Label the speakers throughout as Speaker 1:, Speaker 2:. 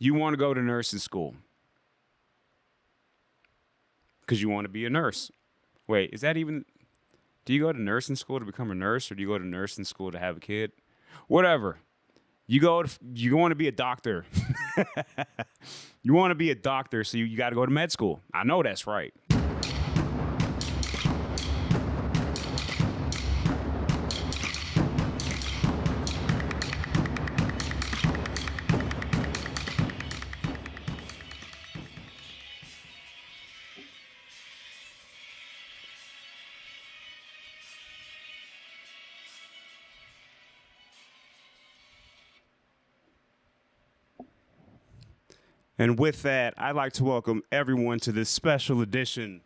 Speaker 1: You want to go to nursing school because you want to be a nurse. Wait, is that even? Do you go to nursing school to become a nurse, or do you go to nursing school to have a kid? Whatever. You want to be a doctor. You want to be a doctor, so you got to go to med school. I know that's right. And with that, I'd like to welcome everyone to this special edition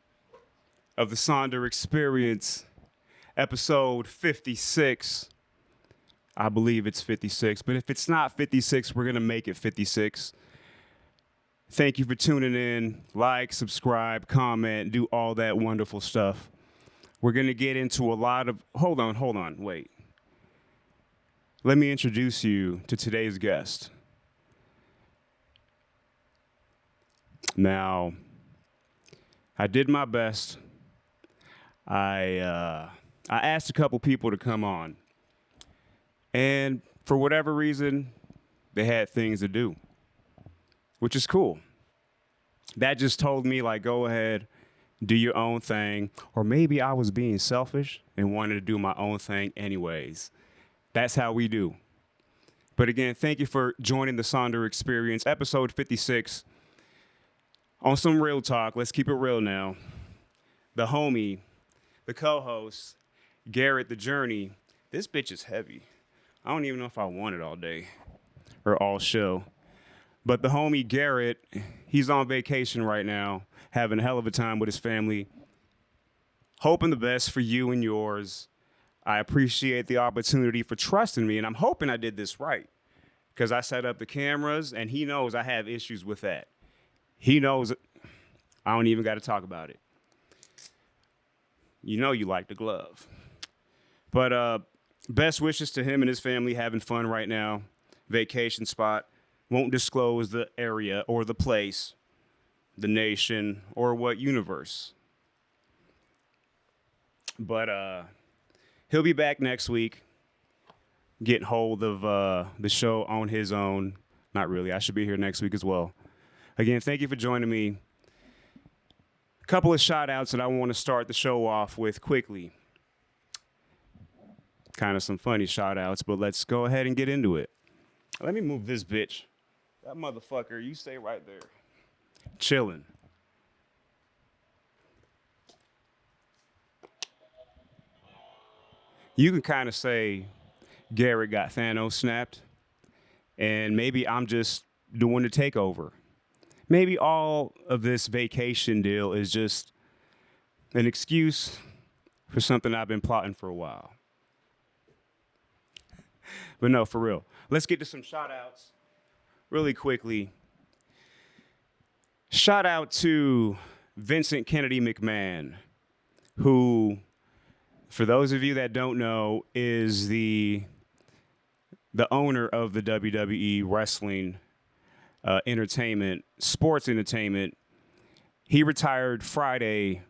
Speaker 1: of the Sonder Experience, episode 56. I believe it's 56, but if it's not 56, we're going to make it 56. Thank you for tuning in. Like, subscribe, comment, do all that wonderful stuff. We're going to get into a lot of... Hold on, wait. Let me introduce you to today's guest. Now, I did my best. I asked a couple people to come on, and for whatever reason, they had things to do, which is cool. That just told me, like, go ahead, do your own thing, or maybe I was being selfish and wanted to do my own thing anyways. That's how we do. But again, thank you for joining the Sonder Experience, episode 56. On some real talk, let's keep it real now. The homie, the co-host, Garrett the Journey. This bitch is heavy. I don't even know if I want it all day or all show. But the homie Garrett, he's on vacation right now, having a hell of a time with his family. Hoping the best for you and yours. I appreciate the opportunity for trusting me, and I'm hoping I did this right because I set up the cameras, and he knows I have issues with that. He knows I don't even got to talk about it. You know you like the glove. But best wishes to him and his family having fun right now. Vacation spot. Won't disclose the area or the place, the nation, or what universe. But he'll be back next week. Getting hold of the show on his own. Not really. I should be here next week as well. Again, thank you for joining me. A couple of shout outs that I want to start the show off with quickly. Kind of some funny shout outs, but let's go ahead and get into it. Let me move this bitch. That motherfucker, you stay right there. Chilling. You can kind of say Garrett got Thanos snapped, and maybe I'm just doing the takeover. Maybe all of this vacation deal is just an excuse for something I've been plotting for a while. But no, for real. Let's get to some shout outs really quickly. Shout out to Vincent Kennedy McMahon, who, for those of you that don't know, is the owner of the WWE wrestling entertainment, sports entertainment. He retired Friday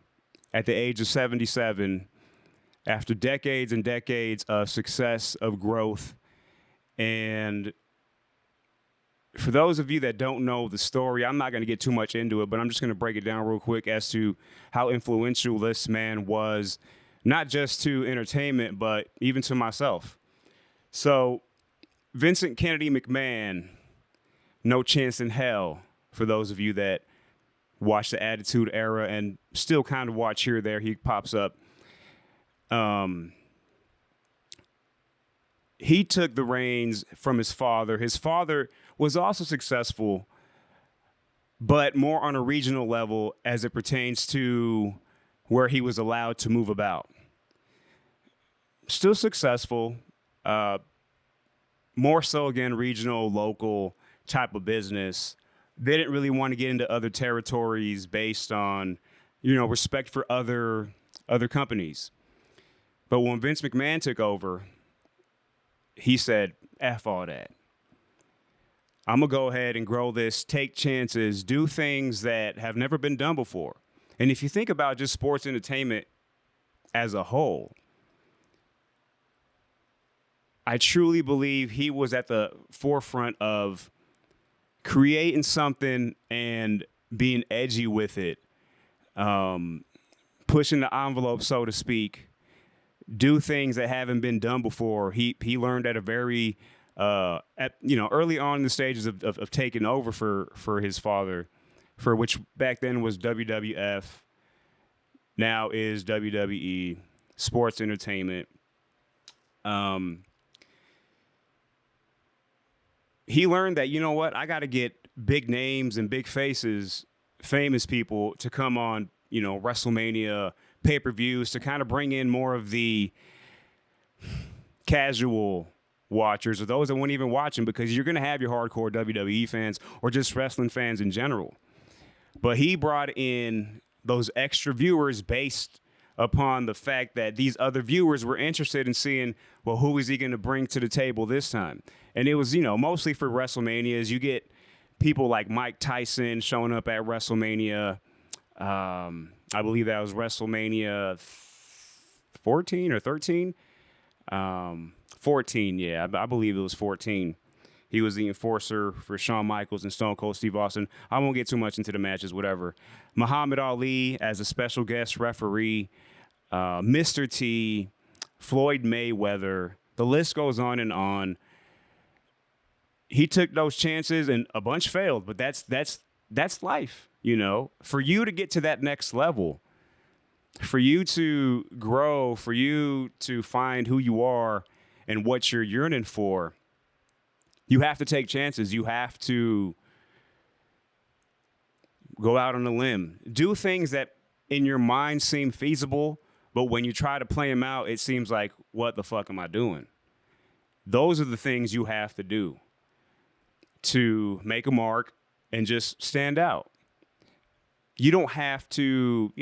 Speaker 1: at the age of 77 after decades and decades of success, of growth. And for those of you that don't know the story, I'm not going to get too much into it, but I'm just going to break it down real quick as to how influential this man was, not just to entertainment, but even to myself. So Vincent Kennedy McMahon, no chance in hell, for those of you that watch the Attitude Era and still kind of watch here or there, he pops up. He took the reins from his father. His father was also successful, but more on a regional level as it pertains to where he was allowed to move about. Still successful, more so, again, regional, local type of business. They didn't really want to get into other territories based on, respect for other companies. But when Vince McMahon took over, he said, F all that. I'm going to go ahead and grow this, take chances, do things that have never been done before. And if you think about just sports entertainment as a whole, I truly believe he was at the forefront of creating something and being edgy with it, pushing the envelope, so to speak, do things that haven't been done before. He learned at a very early on in the stages of taking over for his father, for which back then was WWF, now is WWE, sports entertainment. He learned that, you know what, I got to get big names and big faces, famous people to come on, WrestleMania pay-per-views to kind of bring in more of the casual watchers or those that weren't even watching, because you're going to have your hardcore WWE fans or just wrestling fans in general. But he brought in those extra viewers based upon the fact that these other viewers were interested in seeing, well, who is he going to bring to the table this time? And it was, mostly for WrestleManias. You get people like Mike Tyson showing up at WrestleMania. I believe that was WrestleMania 14 or 13. 14, yeah. I believe it was 14. He was the enforcer for Shawn Michaels and Stone Cold Steve Austin. I won't get too much into the matches, whatever. Muhammad Ali as a special guest referee. Mr. T, Floyd Mayweather. The list goes on and on. He took those chances and a bunch failed, but that's life, For you to get to that next level, for you to grow, for you to find who you are and what you're yearning for, you have to take chances. You have to go out on a limb. Do things that in your mind seem feasible, but when you try to play them out, it seems like, what the fuck am I doing? Those are the things you have to do to make a mark and just stand out. You don't have to,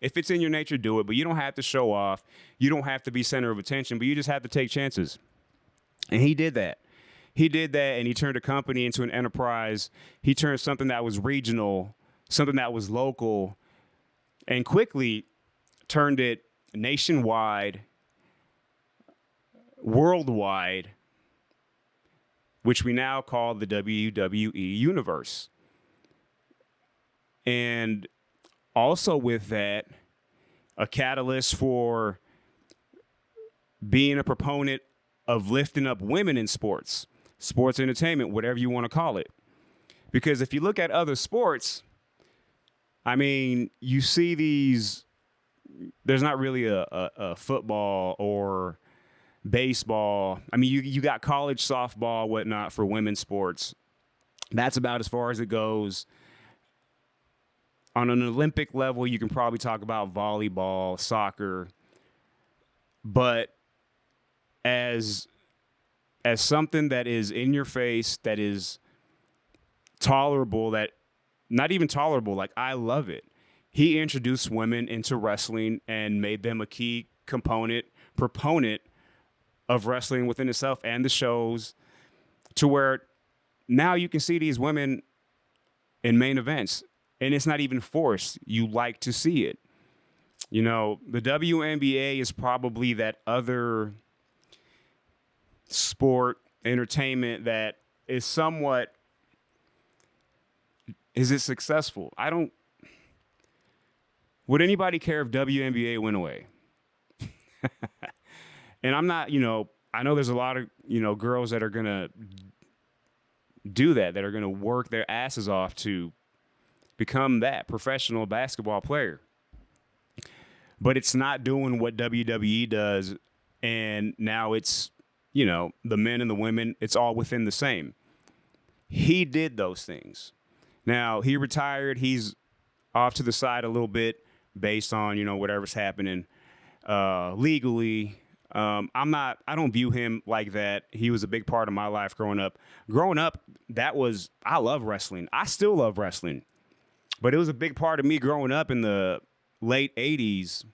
Speaker 1: if it's in your nature, do it, but you don't have to show off. You don't have to be center of attention, but you just have to take chances. And he did that. He did that, and he turned a company into an enterprise. He turned something that was regional, something that was local, and quickly turned it nationwide, worldwide, which we now call the WWE universe. And also with that, a catalyst for being a proponent of lifting up women in sports entertainment, whatever you want to call it. Because if you look at other sports, you see these, there's not really a football or baseball. You got college softball, whatnot for women's sports. That's about as far as it goes. On an Olympic level, you can probably talk about volleyball, soccer. But as something that is in your face, that is tolerable, that not even tolerable, like I love it. He introduced women into wrestling and made them a key proponent of wrestling within itself and the shows, to where now you can see these women in main events, and it's not even forced. You like to see it. The WNBA is probably that other sport entertainment that is somewhat, is it successful? Would anybody care if WNBA went away? And I'm not, I know there's a lot of, girls that are going to do that are going to work their asses off to become that professional basketball player. But it's not doing what WWE does. And now it's, the men and the women, it's all within the same. He did those things. Now, he retired. He's off to the side a little bit based on, whatever's happening legally. I don't view him like that. He was a big part of my life growing up. I love wrestling. I still love wrestling. But it was a big part of me growing up in the late 80s.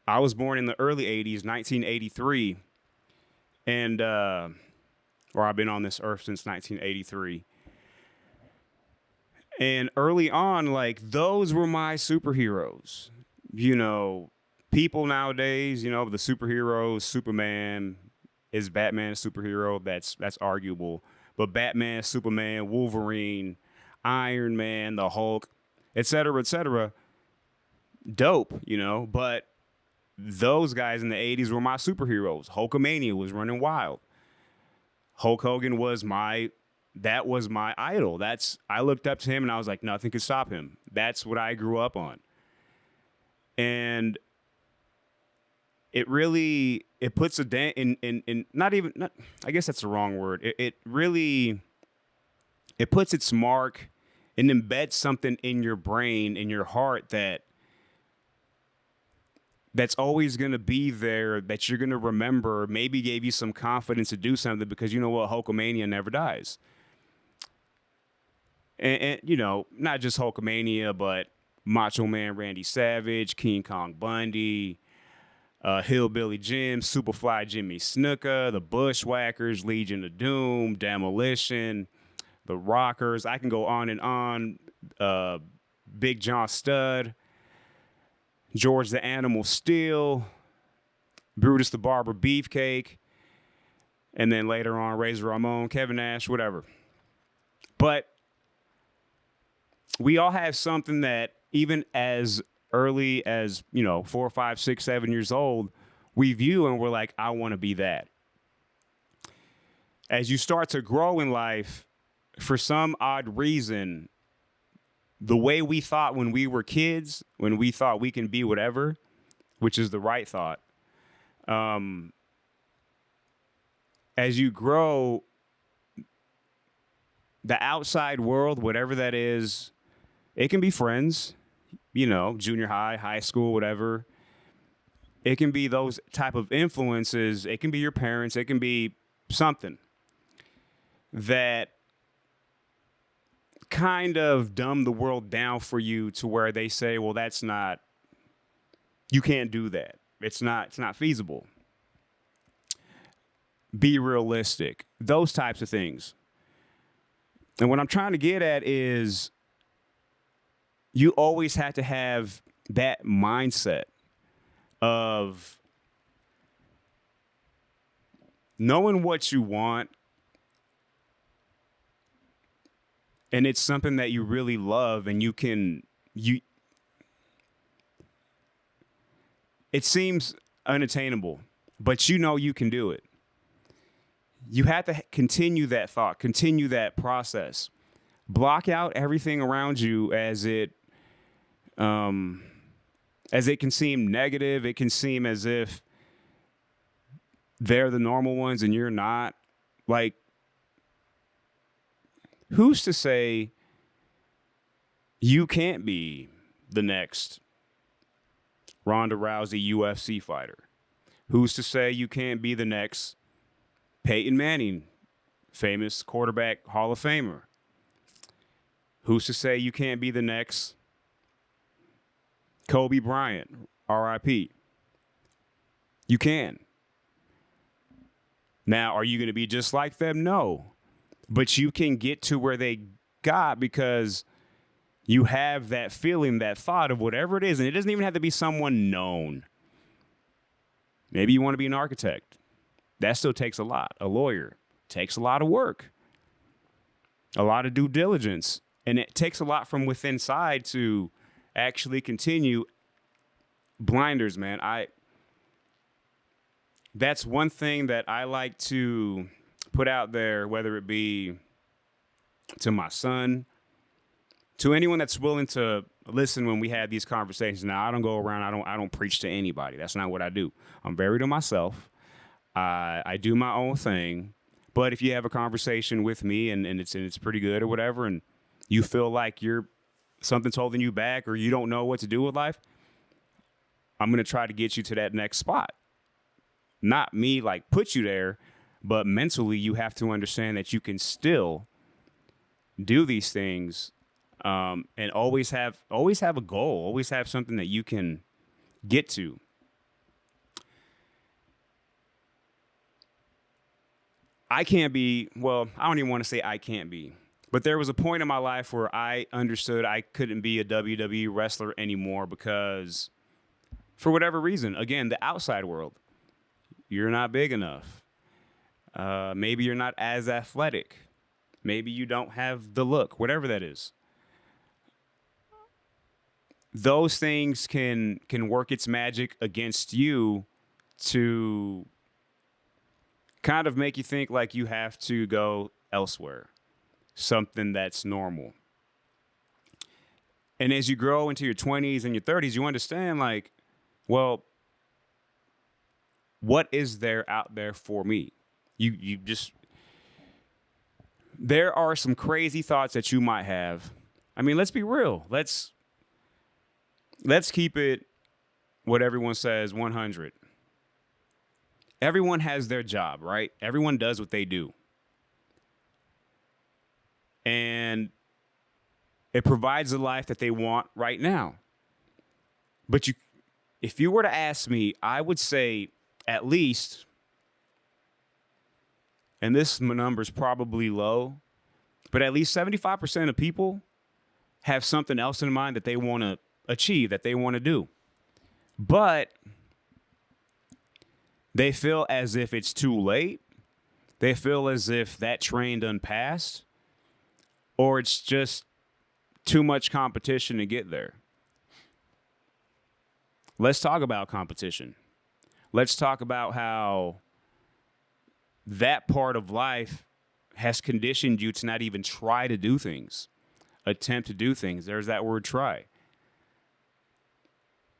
Speaker 1: I was born in the early 80s, 1983. And or I've been on this earth since 1983. And early on, like, those were my superheroes. You know, people nowadays, you know, the superheroes, Superman, is Batman a superhero? That's arguable. But Batman, Superman, Wolverine, Iron Man, the Hulk, et cetera, dope, you know. But those guys in the 80s were my superheroes. Hulkamania was running wild. Hulk Hogan was my idol. I looked up to him and I was like, nothing could stop him. That's what I grew up on. And it puts a dent in I guess that's the wrong word. It puts its mark and embeds something in your brain, in your heart, that's always going to be there, that you're going to remember, maybe gave you some confidence to do something, because you know what? Hulkamania never dies. And you know, not just Hulkamania, but Macho Man Randy Savage, King Kong Bundy, Hillbilly Jim, Superfly Jimmy Snuka, the Bushwhackers, Legion of Doom, Demolition, the Rockers. I can go on and on. Big John Studd, George the Animal Steel, Brutus the Barber Beefcake, and then later on Razor Ramon, Kevin Nash, whatever. But we all have something that even as early as, you know, 4, 5, 6, 7 years old, we view and we're like, I want to be that. As you start to grow in life, for some odd reason, the way we thought when we were kids, when we thought we can be whatever, which is the right thought, as you grow, the outside world, whatever that is, it can be friends, you know, junior high, high school, whatever. It can be those type of influences. It can be your parents. It can be something that kind of dumb the world down for you to where they say, well, you can't do that. It's not feasible. Be realistic. Those types of things. And what I'm trying to get at is, you always have to have that mindset of knowing what you want, and it's something that you really love, and it seems unattainable, but you know you can do it. You have to continue that thought, continue that process. Block out everything around you as it can seem negative. It can seem as if they're the normal ones and you're not. Like, who's to say you can't be the next Ronda Rousey UFC fighter? Who's to say you can't be the next Peyton Manning, famous quarterback, Hall of Famer? Who's to say you can't be the next Kobe Bryant, RIP? You can. Now, are you going to be just like them? No. But you can get to where they got because you have that feeling, that thought of whatever it is. And it doesn't even have to be someone known. Maybe you want to be an architect. That still takes a lot. A lawyer takes a lot of work, a lot of due diligence. And it takes a lot from within inside to actually continue. Blinders, man. That's one thing that I like to put out there, whether it be to my son, to anyone that's willing to listen when we have these conversations. Now, I don't go around, I don't preach to anybody. That's not what I do. I'm very to myself. I do my own thing. But if you have a conversation with me and it's pretty good or whatever, and you feel like something's holding you back or you don't know what to do with life, I'm going to try to get you to that next spot. Not me like put you there, but mentally you have to understand that you can still do these things, and always have a goal, always have something that you can get to. I can't be, well, I don't even want to say I can't be, but there was a point in my life where I understood I couldn't be a WWE wrestler anymore because for whatever reason, again, the outside world, you're not big enough. Maybe you're not as athletic. Maybe you don't have the look, whatever that is. Those things can work its magic against you to kind of make you think like you have to go elsewhere, something that's normal. And as you grow into your 20s and your 30s, you understand like, well, what is there out there for me? You just, there are some crazy thoughts that you might have. I mean, let's be real. Let's keep it what everyone says 100. Everyone has their job, right? Everyone does what they do. And it provides the life that they want right now. But if you were to ask me, I would say at least, and this number is probably low, but at least 75% of people have something else in mind that they want to achieve, that they want to do. But they feel as if it's too late. They feel as if that train done passed, or it's just too much competition to get there. Let's talk about competition. Let's talk about how that part of life has conditioned you to not even try to do things, attempt to do things. There's that word try.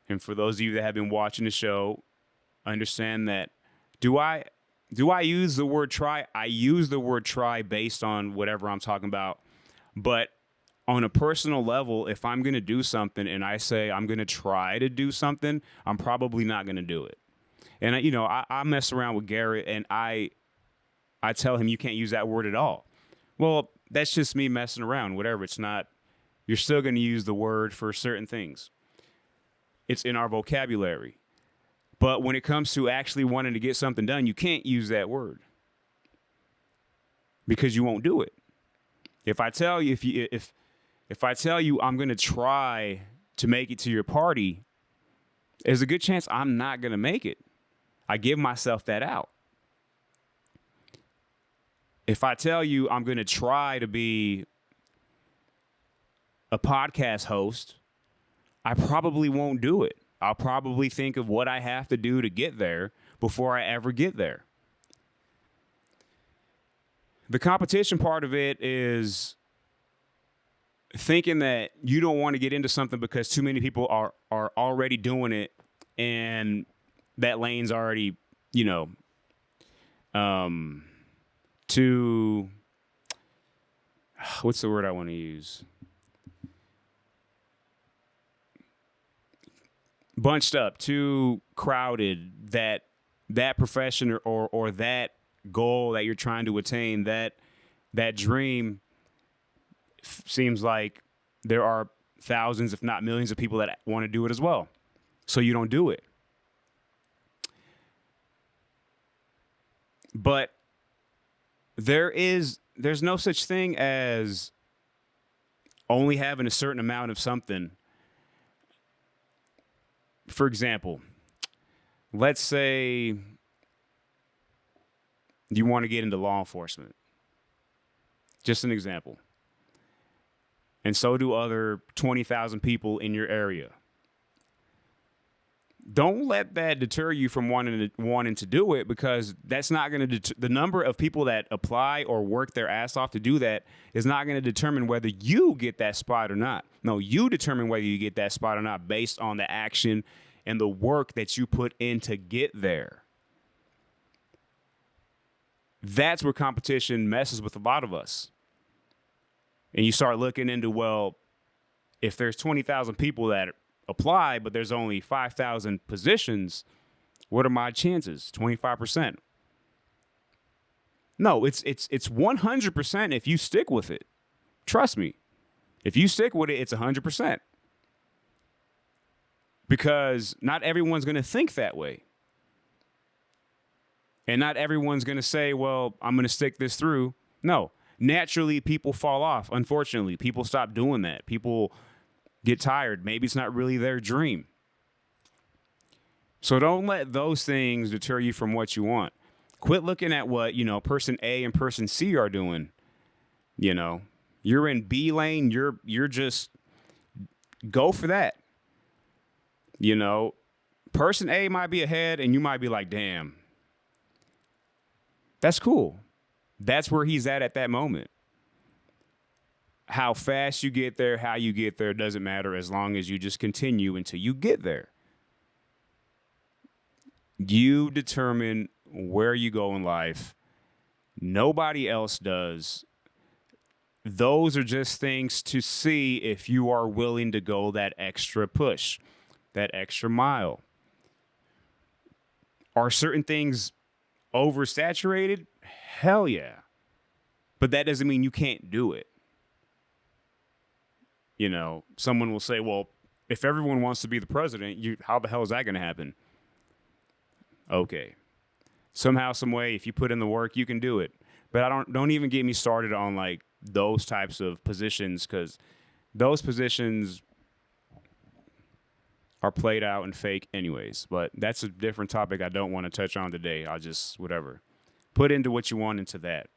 Speaker 1: And for those of you that have been watching the show, understand that do I use the word try? I use the word try based on whatever I'm talking about. But on a personal level, if I'm going to do something and I say I'm going to try to do something, I'm probably not going to do it. And I mess around with Garrett and I tell him you can't use that word at all. Well, that's just me messing around, whatever. It's not, you're still going to use the word for certain things. It's in our vocabulary. But when it comes to actually wanting to get something done, you can't use that word because you won't do it. If I tell you, if I tell you I'm going to try to make it to your party, there's a good chance I'm not going to make it. I give myself that out. If I tell you I'm going to try to be a podcast host, I probably won't do it. I'll probably think of what I have to do to get there before I ever get there. The competition part of it is thinking that you don't want to get into something because too many people are already doing it and that lane's already, too, what's the word I want to use? Bunched up, too crowded, that profession or that goal that you're trying to attain, that dream seems like there are thousands, if not millions of people that want to do it as well. So you don't do it. But there's no such thing as only having a certain amount of something. For example, let's say you want to get into law enforcement. Just an example. And so do other 20,000 people in your area. Don't let that deter you from wanting to do it, because that's not going to the number of people that apply or work their ass off to do that is not going to determine whether you get that spot or not. No, you determine whether you get that spot or not based on the action and the work that you put in to get there. That's where competition messes with a lot of us. And you start looking into, well, if there's 20,000 people that apply, but there's only 5,000 positions, what are my chances? 25%. No, it's 100% if you stick with it. Trust me. If you stick with it, it's 100%. Because not everyone's going to think that way. And not everyone's going to say, well, I'm going to stick this through. No, naturally, people fall off. Unfortunately, people stop doing that. People get tired. Maybe it's not really their dream. So don't let those things deter you from what you want. Quit looking at what, person A and person C are doing. You're in B lane. You're just go for that. Person A might be ahead and you might be like, damn, that's cool. That's where he's at that moment. How fast you get there, how you get there doesn't matter as long as you just continue until you get there. You determine where you go in life. Nobody else does. Those are just things to see if you are willing to go that extra push, that extra mile. Are certain things oversaturated? Hell yeah. But that doesn't mean you can't do it. Someone will say, well, if everyone wants to be the president, how the hell is that going to happen? Okay. Somehow, some way, if you put in the work, you can do it. But don't even get me started on like those types of positions, because those positions are played out and fake anyways. But that's a different topic I don't want to touch on today. I'll just, whatever. Put into what you want into that.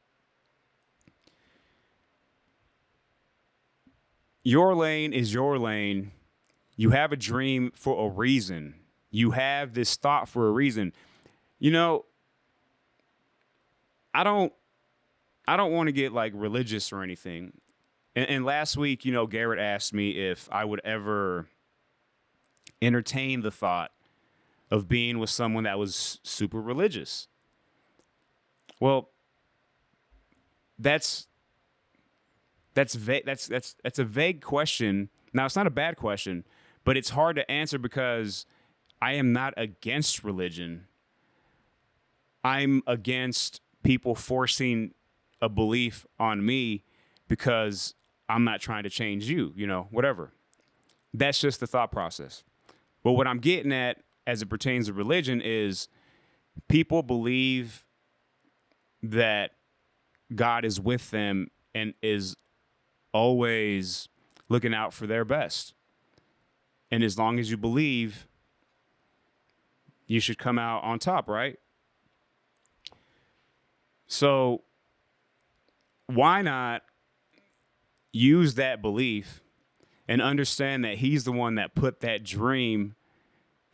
Speaker 1: Your lane is your lane. You have a dream for a reason. You have this thought for a reason. I don't want to get like religious or anything. And last week, Garrett asked me if I would ever entertain the thought of being with someone that was super religious. Well, that's vague. That's a vague question. Now, it's not a bad question, but it's hard to answer because I am not against religion. I'm against people forcing a belief on me because I'm not trying to change you, whatever. That's just the thought process. But what I'm getting at as it pertains to religion is people believe that God is with them and is always looking out for their best. And as long as you believe, you should come out on top, right? So why not use that belief and understand that he's the one that put that dream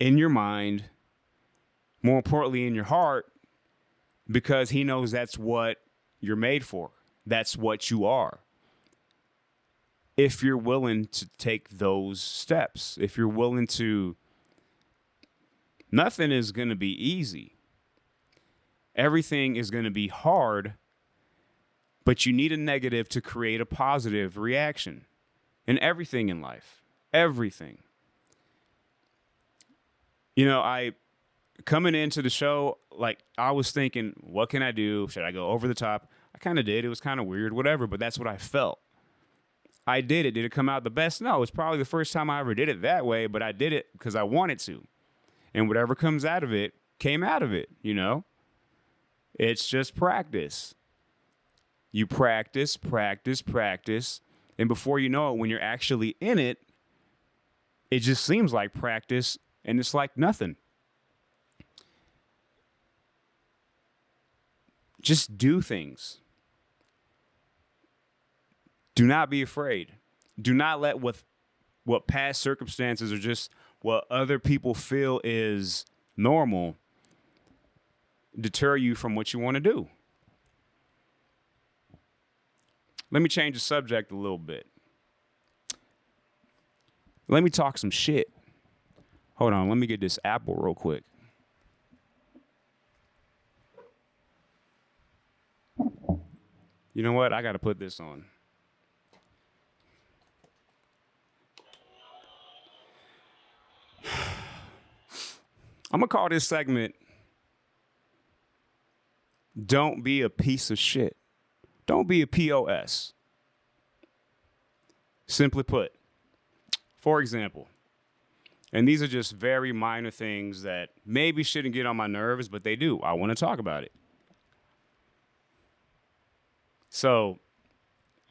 Speaker 1: in your mind, more importantly in your heart, because he knows that's what you're made for. That's what you are. If you're willing to take those steps, if you're willing to, nothing is going to be easy. Everything is going to be hard, but you need a negative to create a positive reaction in everything in life. Everything. I coming into the show, like I was thinking, what can I do? Should I go over the top? I kind of did. It was kind of weird, whatever, but that's what I felt. I did it. Did it come out the best? No, it's probably the first time I ever did it that way, but I did it because I wanted to. And whatever comes out of it came out of it, It's just practice. You practice. And before you know it, when you're actually in it, it just seems like practice and it's like nothing. Just do things. Do not be afraid. Do not let what past circumstances or just what other people feel is normal deter you from what you want to do. Let me change the subject a little bit. Let me talk some shit. Hold on, let me get this apple real quick. You know what? I got to put this on. I'm going to call this segment, Don't Be a Piece of Shit. Don't be a POS. Simply put, for example, And these are just very minor things that maybe shouldn't get on my nerves, but they do. I want to talk about it. So,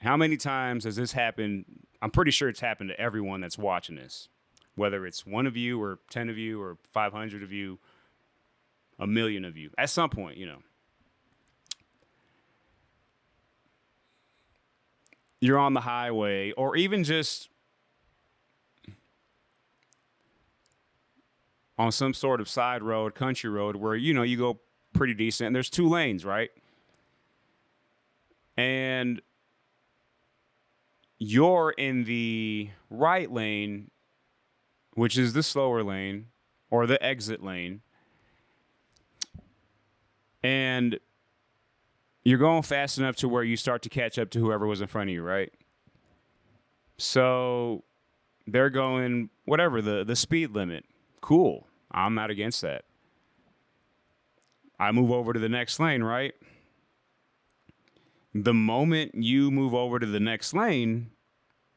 Speaker 1: how many times has this happened? I'm pretty sure it's happened to everyone that's watching this, whether it's one of you or 10 of you or 500 of you, a million of you. At some point, you're on the highway or even just on some sort of side road, country road where, you go pretty decent and there's 2 lanes, right? And you're in the right lane, which is the slower lane or the exit lane. And you're going fast enough to where you start to catch up to whoever was in front of you, right? So they're going whatever, the speed limit. Cool. I'm not against that. I move over to the next lane, right? The moment you move over to the next lane,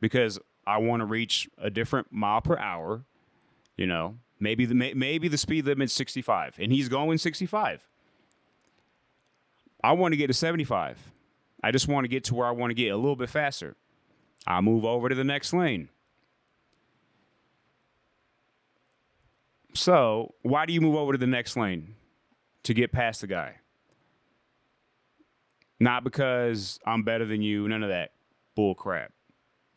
Speaker 1: because I want to reach a different mile per hour, maybe the speed limit's 65 and he's going 65. I want to get to 75. I just want to get to where I want to get a little bit faster. I move over to the next lane. So why do you move over to the next lane? To get past the guy. Not because I'm better than you, none of that bull crap.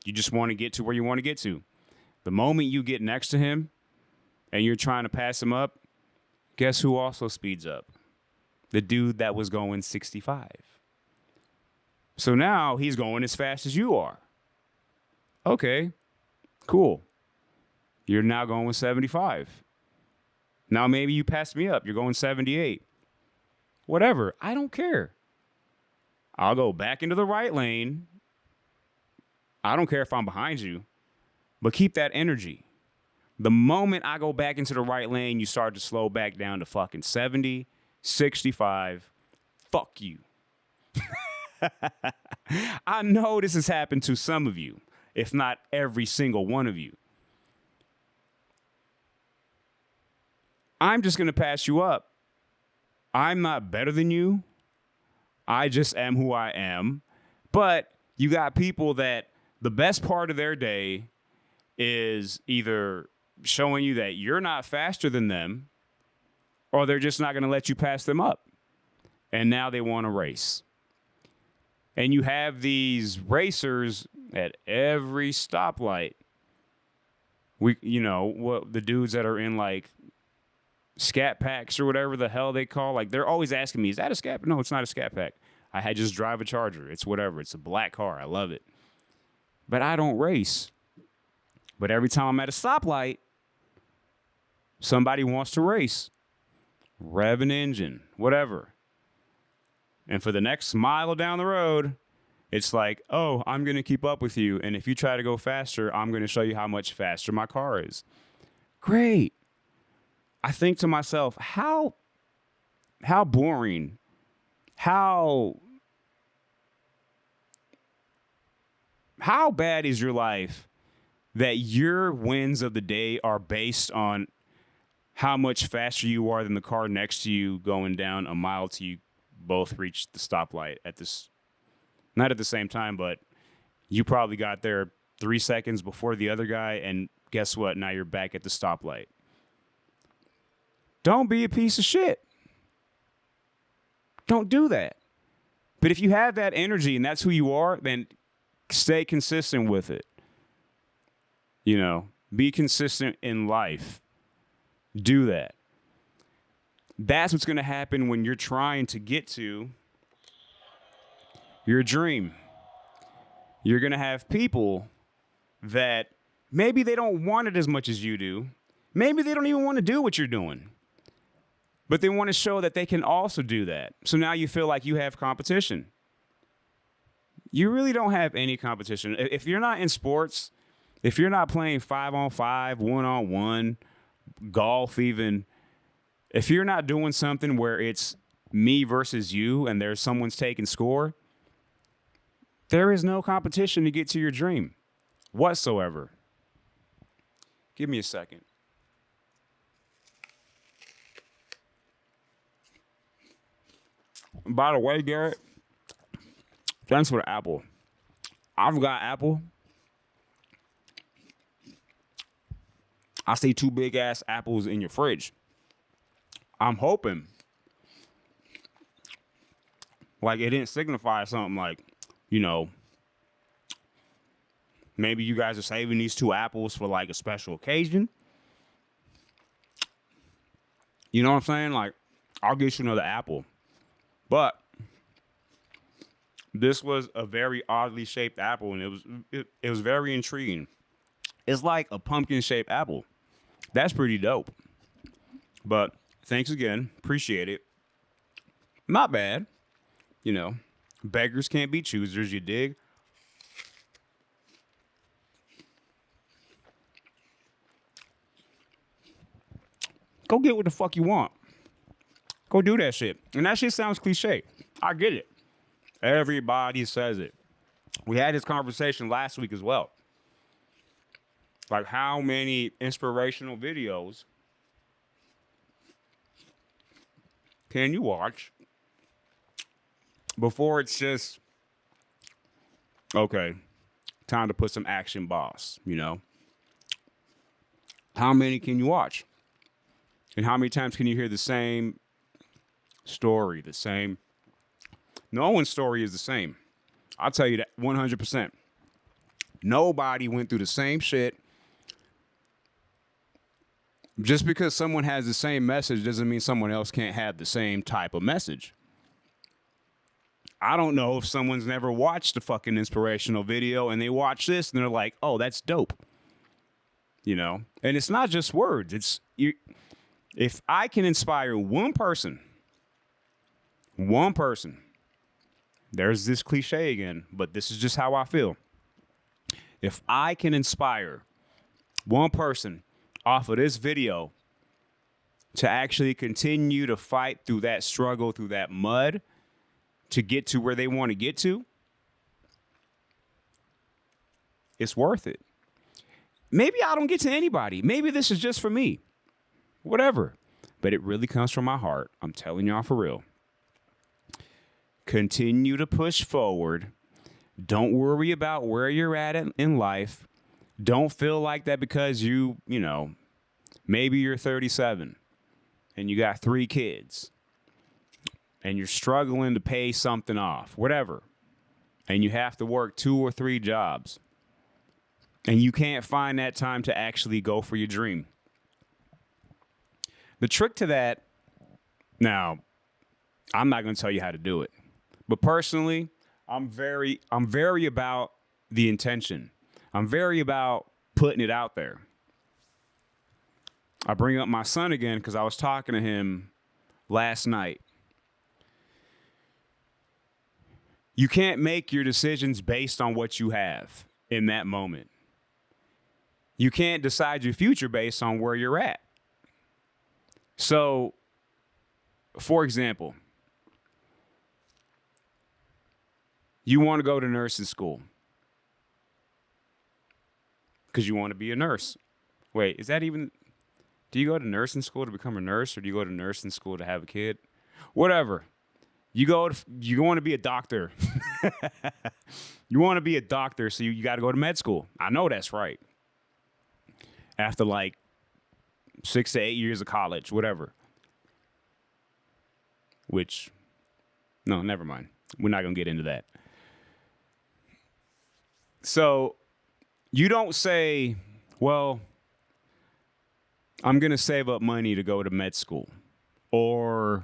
Speaker 1: You just want to get to where you want to get to. The moment you get next to him and you're trying to pass him up, guess who also speeds up? The dude that was going 65. So now he's going as fast as you are. Okay, cool. You're now going with 75. Now maybe you passed me up. You're going 78. Whatever. I don't care. I'll go back into the right lane. I don't care if I'm behind you, but keep that energy. The moment I go back into the right lane, you start to slow back down to fucking 70, 65. Fuck you. I know this has happened to some of you, if not every single one of you. I'm just going to pass you up. I'm not better than you. I just am who I am. But you got people that the best part of their day is either showing you that you're not faster than them, or they're just not going to let you pass them up. And now they want to race. And you have these racers at every stoplight. The dudes that are in like scat packs or whatever the hell they call, like they're always asking me, is that a scat? No, it's not a scat pack. I had just drive a Charger. It's whatever. It's a black car. I love it. But I don't race. But every time I'm at a stoplight, somebody wants to race. Rev an engine, whatever. And for the next mile down the road, it's like, oh, I'm going to keep up with you. And if you try to go faster, I'm going to show you how much faster my car is. Great. I think to myself, how boring, how bad is your life that your wins of the day are based on how much faster you are than the car next to you going down a mile till you both reach the stoplight not at the same time, but you probably got there 3 seconds before the other guy, and guess what? Now you're back at the stoplight. Don't be a piece of shit. Don't do that. But if you have that energy and that's who you are, then stay consistent with it. Be consistent in life. Do that. That's what's going to happen when you're trying to get to your dream. You're going to have people that maybe they don't want it as much as you do. Maybe they don't even want to do what you're doing. But they want to show that they can also do that. So now you feel like you have competition. You really don't have any competition. If you're not in sports, if you're not playing 5-on-5, 1-on-1, golf even, if you're not doing something where it's me versus you and there's someone's taking score, there is no competition to get to your dream whatsoever. Give me a second. By the way, Garrett, thanks for the apple. I've got apple. I see 2 big ass apples in your fridge. I'm hoping, like, it didn't signify something like, you know, maybe you guys are saving these 2 apples for like a special occasion. You know what I'm saying? Like, I'll get you another apple. But this was a very oddly shaped apple, and it was very intriguing. It's like a pumpkin shaped apple. That's pretty dope. But thanks again. Appreciate it. Not bad. You know, beggars can't be choosers, you dig? Go get what the fuck you want. Go do that shit. And that shit sounds cliche. I get it. Everybody says it. We had this conversation last week as well. Like, how many inspirational videos can you watch before it's just, okay, time to put some action, boss, you know? How many can you watch? And how many times can you hear the same story, the same? No one's story is the same. I'll tell you that 100%. Nobody went through the same shit. Just because someone has the same message doesn't mean someone else can't have the same type of message. I don't know if someone's never watched a fucking inspirational video and they watch this and they're like, oh, that's dope. You know? And it's not just words. It's if I can inspire one person, there's this cliche again, but this is just how I feel. If I can inspire one person off of this video to actually continue to fight through that struggle, through that mud, to get to where they want to get to, it's worth it. Maybe I don't get to anybody. Maybe this is just for me. Whatever. But it really comes from my heart. I'm telling y'all for real. Continue to push forward. Don't worry about where you're at in life. Don't feel like that because you know, maybe you're 37 and you got 3 kids and you're struggling to pay something off, whatever, and you have to work 2 or 3 jobs and you can't find that time to actually go for your dream. The trick to that, now, I'm not going to tell you how to do it, but personally, I'm very about the intention. I'm very about putting it out there. I bring up my son again because I was talking to him last night. You can't make your decisions based on what you have in that moment. You can't decide your future based on where you're at. So, for example, you want to go to nursing school because you want to be a nurse. Wait, is that even... Do you go to nursing school to become a nurse, or do you go to nursing school to have a kid? Whatever. You want to be a doctor. You want to be a doctor, so you got to go to med school. I know that's right. After like 6 to 8 years of college, whatever. Which, no, never mind. We're not going to get into that. So you don't say, well, I'm going to save up money to go to med school, or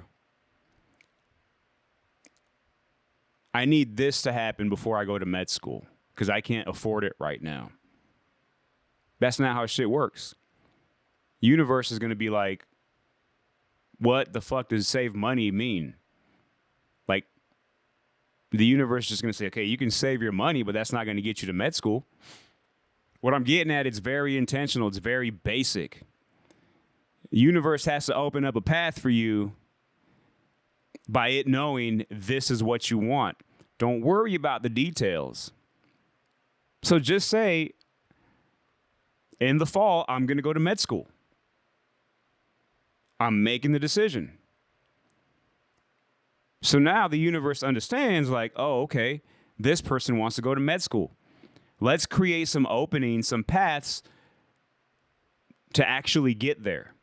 Speaker 1: I need this to happen before I go to med school because I can't afford it right now. That's not how shit works. Universe is going to be like, what the fuck does save money mean? Like, the universe is just going to say, okay, you can save your money, but that's not going to get you to med school. What I'm getting at, it's very intentional. It's very basic. The universe has to open up a path for you by it knowing this is what you want. Don't worry about the details. So just say, in the fall, I'm going to go to med school. I'm making the decision. So now the universe understands, like, oh, okay, this person wants to go to med school. Let's create some openings, some paths to actually get there.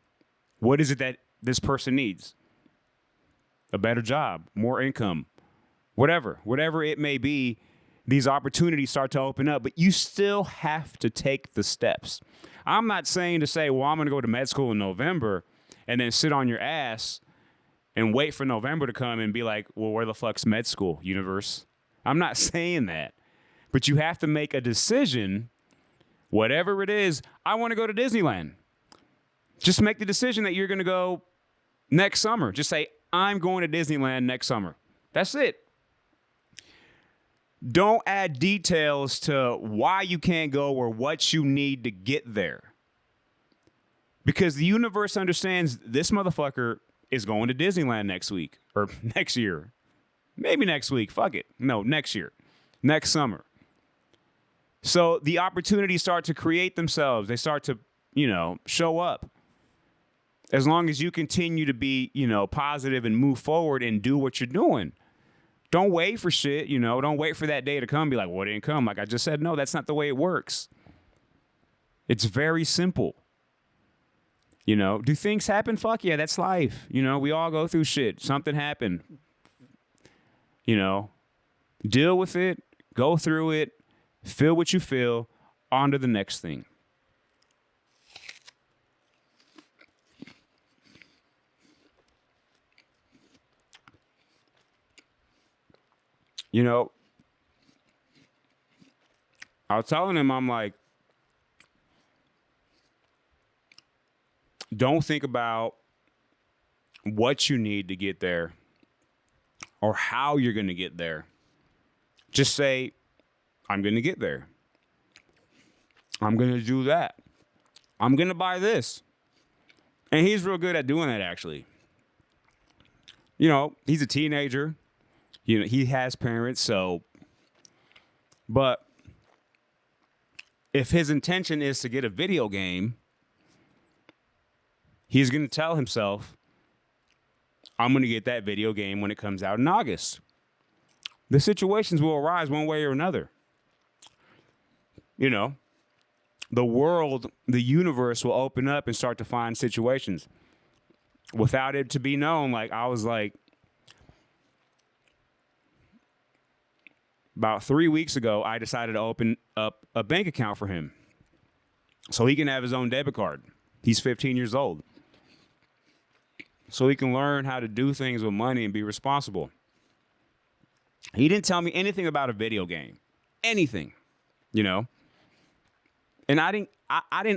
Speaker 1: What is it that this person needs? A better job, more income, whatever it may be. These opportunities start to open up, but you still have to take the steps. I'm not saying to say, well, I'm going to go to med school in November and then sit on your ass and wait for November to come and be like, well, where the fuck's med school, universe? I'm not saying that. But you have to make a decision, whatever it is. I want to go to Disneyland. Just make the decision that you're going to go next summer. Just say, I'm going to Disneyland next summer. That's it. Don't add details to why you can't go or what you need to get there. Because the universe understands this motherfucker is going to Disneyland next week or next year. Maybe next week. Fuck it. No, next year. Next summer. So the opportunities start to create themselves. They start to, show up. As long as you continue to be, positive and move forward and do what you're doing. Don't wait for shit, Don't wait for that day to come and be like, well, it didn't come. Like I just said, no, that's not the way it works. It's very simple. Do things happen? Fuck yeah, that's life. We all go through shit. Something happened. Deal with it. Go through it. Feel what you feel. On to the next thing. I was telling him, I'm like, don't think about what you need to get there or how you're going to get there. Just say, I'm going to get there. I'm going to do that. I'm going to buy this. And he's real good at doing that, actually. He's a teenager. He has parents, so. But if his intention is to get a video game, he's going to tell himself, I'm going to get that video game when it comes out in August. The situations will arise one way or another. The world, the universe will open up and start to find situations without it to be known. Like I was like, about 3 weeks ago, I decided to open up a bank account for him so he can have his own debit card. He's 15 years old. So he can learn how to do things with money and be responsible. He didn't tell me anything about a video game. Anything. And I didn't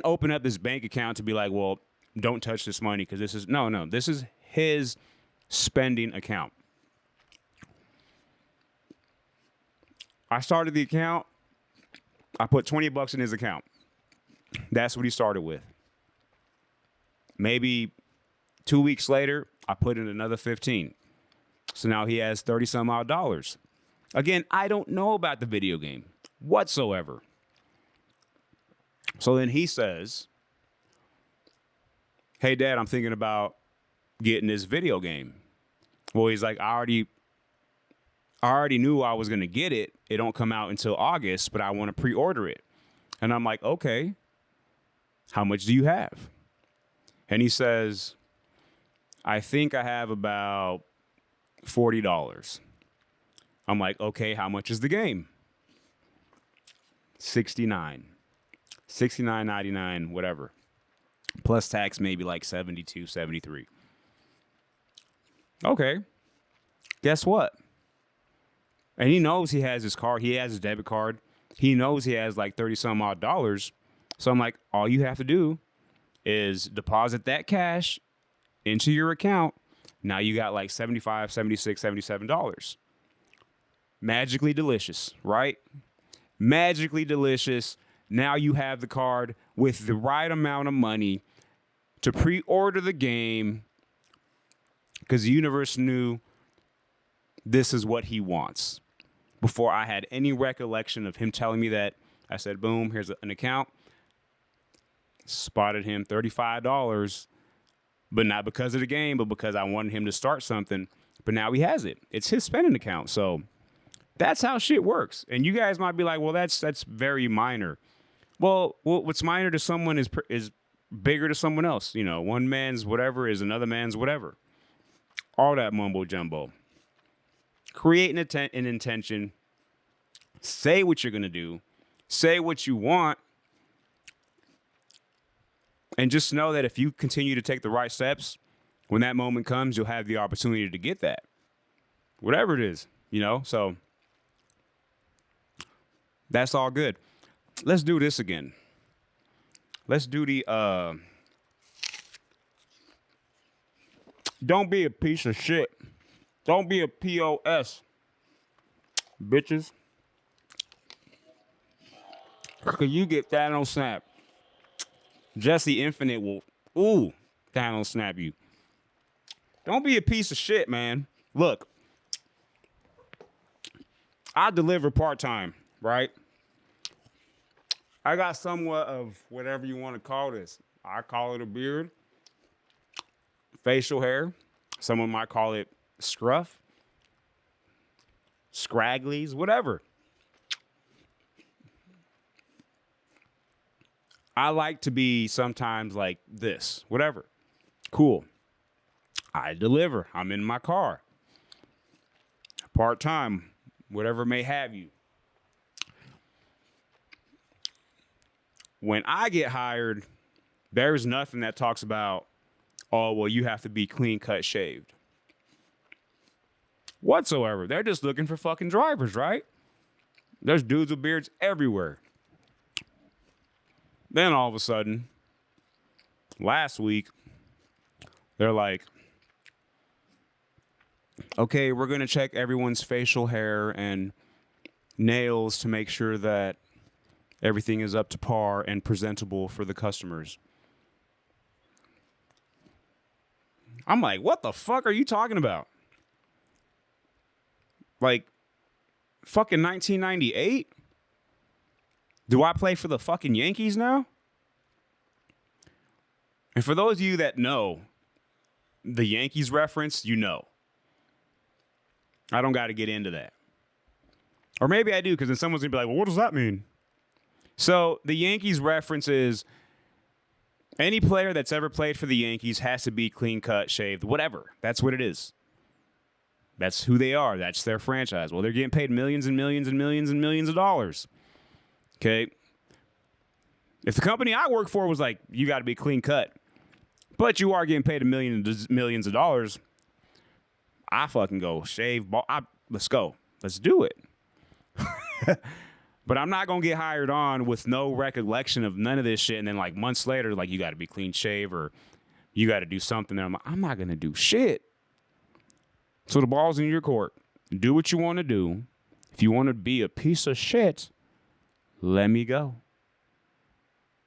Speaker 1: open up this bank account to be like, well, don't touch this money because this is his spending account. I started the account. I put $20 in his account. That's what he started with. Maybe 2 weeks later, I put in another 15. So now he has 30 some odd dollars. Again, I don't know about the video game whatsoever. So then he says, hey, Dad, I'm thinking about getting this video game. Well, he's like, I already knew I was going to get it. It don't come out until August, but I want to pre-order it. And I'm like, okay, how much do you have? And he says, I think I have about $40. I'm like, okay, how much is the game? $69.99, whatever. Plus tax, maybe like $72, $73. Okay. Guess what? And he knows he has his card. He has his debit card. He knows he has like 30 some odd dollars. So I'm like, all you have to do is deposit that cash into your account. Now you got like $75, $76, $77. Magically delicious, right? Magically delicious. Now you have the card with the right amount of money to pre-order the game because the universe knew this is what he wants. Before I had any recollection of him telling me that, I said, boom, here's an account. Spotted him $35, but not because of the game, but because I wanted him to start something. But now he has it. It's his spending account. So that's how shit works. And you guys might be like, well, that's very minor. Well, what's minor to someone is bigger to someone else. You know, one man's whatever is another man's whatever. All that mumbo jumbo. Create an intention. Say what you're going to do. Say what you want. And just know that if you continue to take the right steps, when that moment comes, you'll have the opportunity to get that. Whatever it is, you know? So that's all good. Let's do this again. Let's do the don't be a piece of shit. Don't be a POS. Bitches. Cause you get Thanos snap. Jesse Infinite will Thanos snap you. Don't be a piece of shit, man. Look. I deliver part-time, right? I got somewhat of whatever you want to call this. I call it a beard, facial hair. Someone might call it scruff, scragglies, whatever. I like to be sometimes like this, whatever. Cool. I deliver. I'm in my car. Part-time, whatever may have you. When I get hired, there's nothing that talks about, oh, well, you have to be clean cut shaved. Whatsoever. They're just looking for fucking drivers, right? There's dudes with beards everywhere. Then all of a sudden, last week, they're like, okay, we're going to check everyone's facial hair and nails to make sure that everything is up to par and presentable for the customers. I'm like, what the fuck are you talking about? Like, fucking 1998? Do I play for the fucking Yankees now? And for those of you that know the Yankees reference, you know. I don't got to get into that. Or maybe I do, because then someone's going to be like, well, what does that mean? So the Yankees reference is any player that's ever played for the Yankees has to be clean cut, shaved, whatever. That's what it is. That's who they are. That's their franchise. Well, they're getting paid millions and millions and millions and millions of dollars. Okay. If the company I work for was like, you got to be clean cut, but you are getting paid millions of dollars, I fucking go shave. Let's go. Let's do it. But I'm not going to get hired on with no recollection of none of this shit. And then like months later, like you got to be clean shave or you got to do something. And I'm not going to do shit. So the ball's in your court. Do what you want to do. If you want to be a piece of shit, let me go.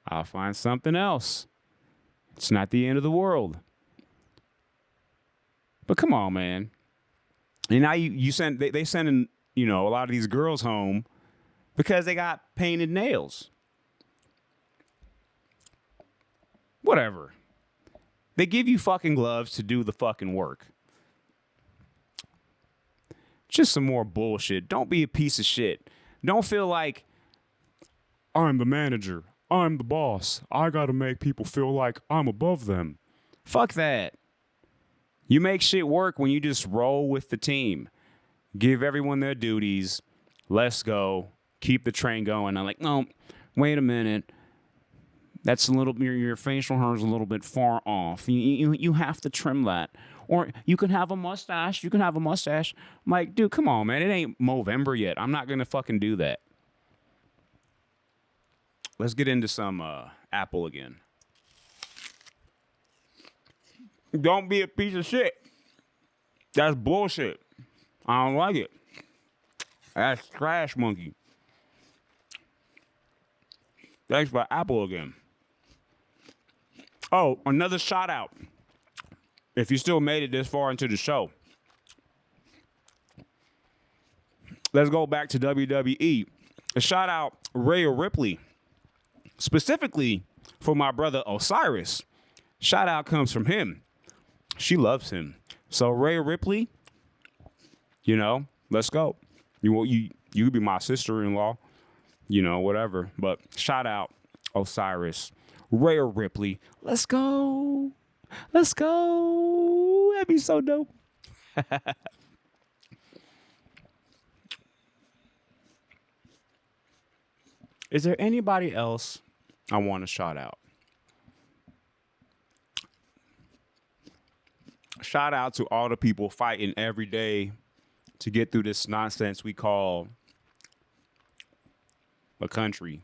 Speaker 1: I'll find something else. It's not the end of the world. But come on, man. And now they sending, you know, a lot of these girls home because they got painted nails. Whatever. They give you fucking gloves to do the fucking work. Just some more bullshit. Don't be a piece of shit. Don't feel like I'm the manager. I'm the boss. I got to make people feel like I'm above them. Fuck that. You make shit work when you just roll with the team. Give everyone their duties. Let's go. Keep the train going. I'm like, no, wait a minute. That's a little, your facial hair is a little bit far off. You have to trim that. Or you can have a mustache. You can have a mustache. I'm like, dude, come on, man. It ain't Movember yet. I'm not going to fucking do that. Let's get into some Apple again. Don't be a piece of shit. That's bullshit. I don't like it. That's trash monkey. Thanks for Apple again. Oh, another shout out. If you still made it this far into the show. Let's go back to WWE. A shout out Rhea Ripley. Specifically for my brother Osiris. Shout out comes from him. She loves him. So Rhea Ripley, let's go. You could be my sister-in-law, whatever. But shout out Osiris, Rhea Ripley. Let's go. Let's go. That'd be so dope. Is there anybody else I want to shout out? Shout out to all the people fighting every day to get through this nonsense we call a country,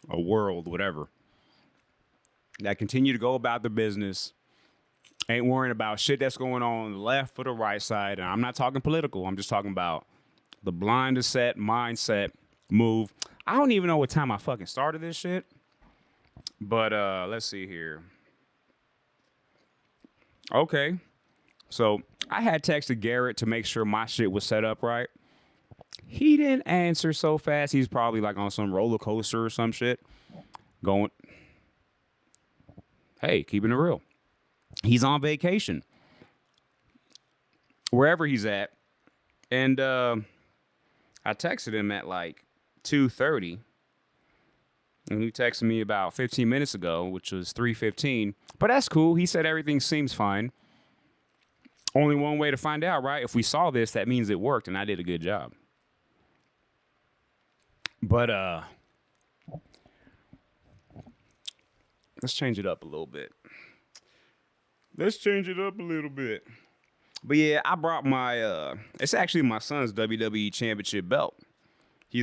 Speaker 1: a world, whatever, that continue to go about their business, ain't worrying about shit that's going on the left or the right side. And I'm not talking political. I'm just talking about the blind set mindset move. I don't even know what time I fucking started this shit. But let's see here. Okay. So I had texted Garrett to make sure my shit was set up right. He didn't answer so fast. He's probably like on some roller coaster or some shit. Going, hey, keeping it real. He's on vacation. Wherever he's at. And I texted him at like 2:30. And he texted me about 15 minutes ago, which was 3:15. But that's cool. He said everything seems fine. Only one way to find out, right? If we saw this, that means it worked and I did a good job. But let's change it up a little bit. But yeah, I brought my it's actually my son's WWE Championship belt.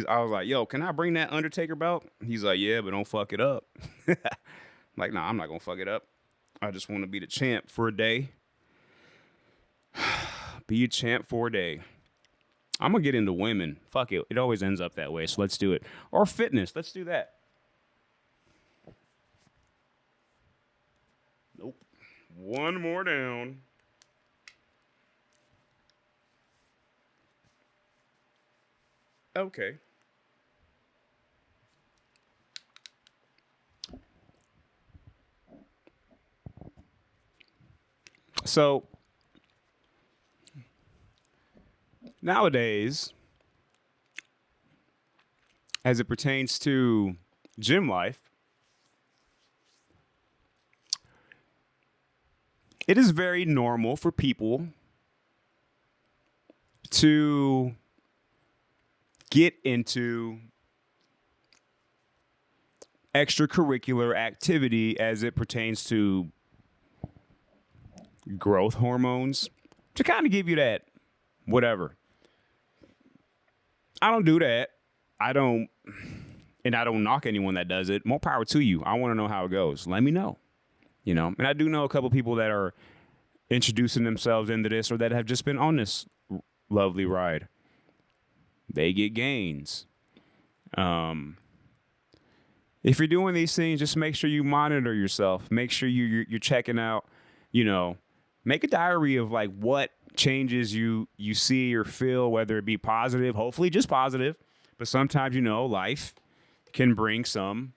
Speaker 1: I was like, yo, can I bring that Undertaker belt? He's like, yeah, but don't fuck it up. Like, nah, I'm not gonna fuck it up. I just want to be the champ for a day. Be a champ for a day. I'm gonna get into women. Fuck it. It always ends up that way, so let's do it. Or fitness. Let's do that. Nope. One more down. Okay. So nowadays, as it pertains to gym life, it is very normal for people to get into extracurricular activity as it pertains to growth hormones to kind of give you that whatever. I don't do that. I don't knock anyone that does it. More power to you. I want to know how it goes. Let me know. And I do know a couple people that are introducing themselves into this or that have just been on this lovely ride. They get gains. If you're doing these things, just make sure you monitor yourself. Make sure you're checking out, make a diary of like what changes you see or feel, whether it be positive, hopefully just positive. But sometimes, life can bring some.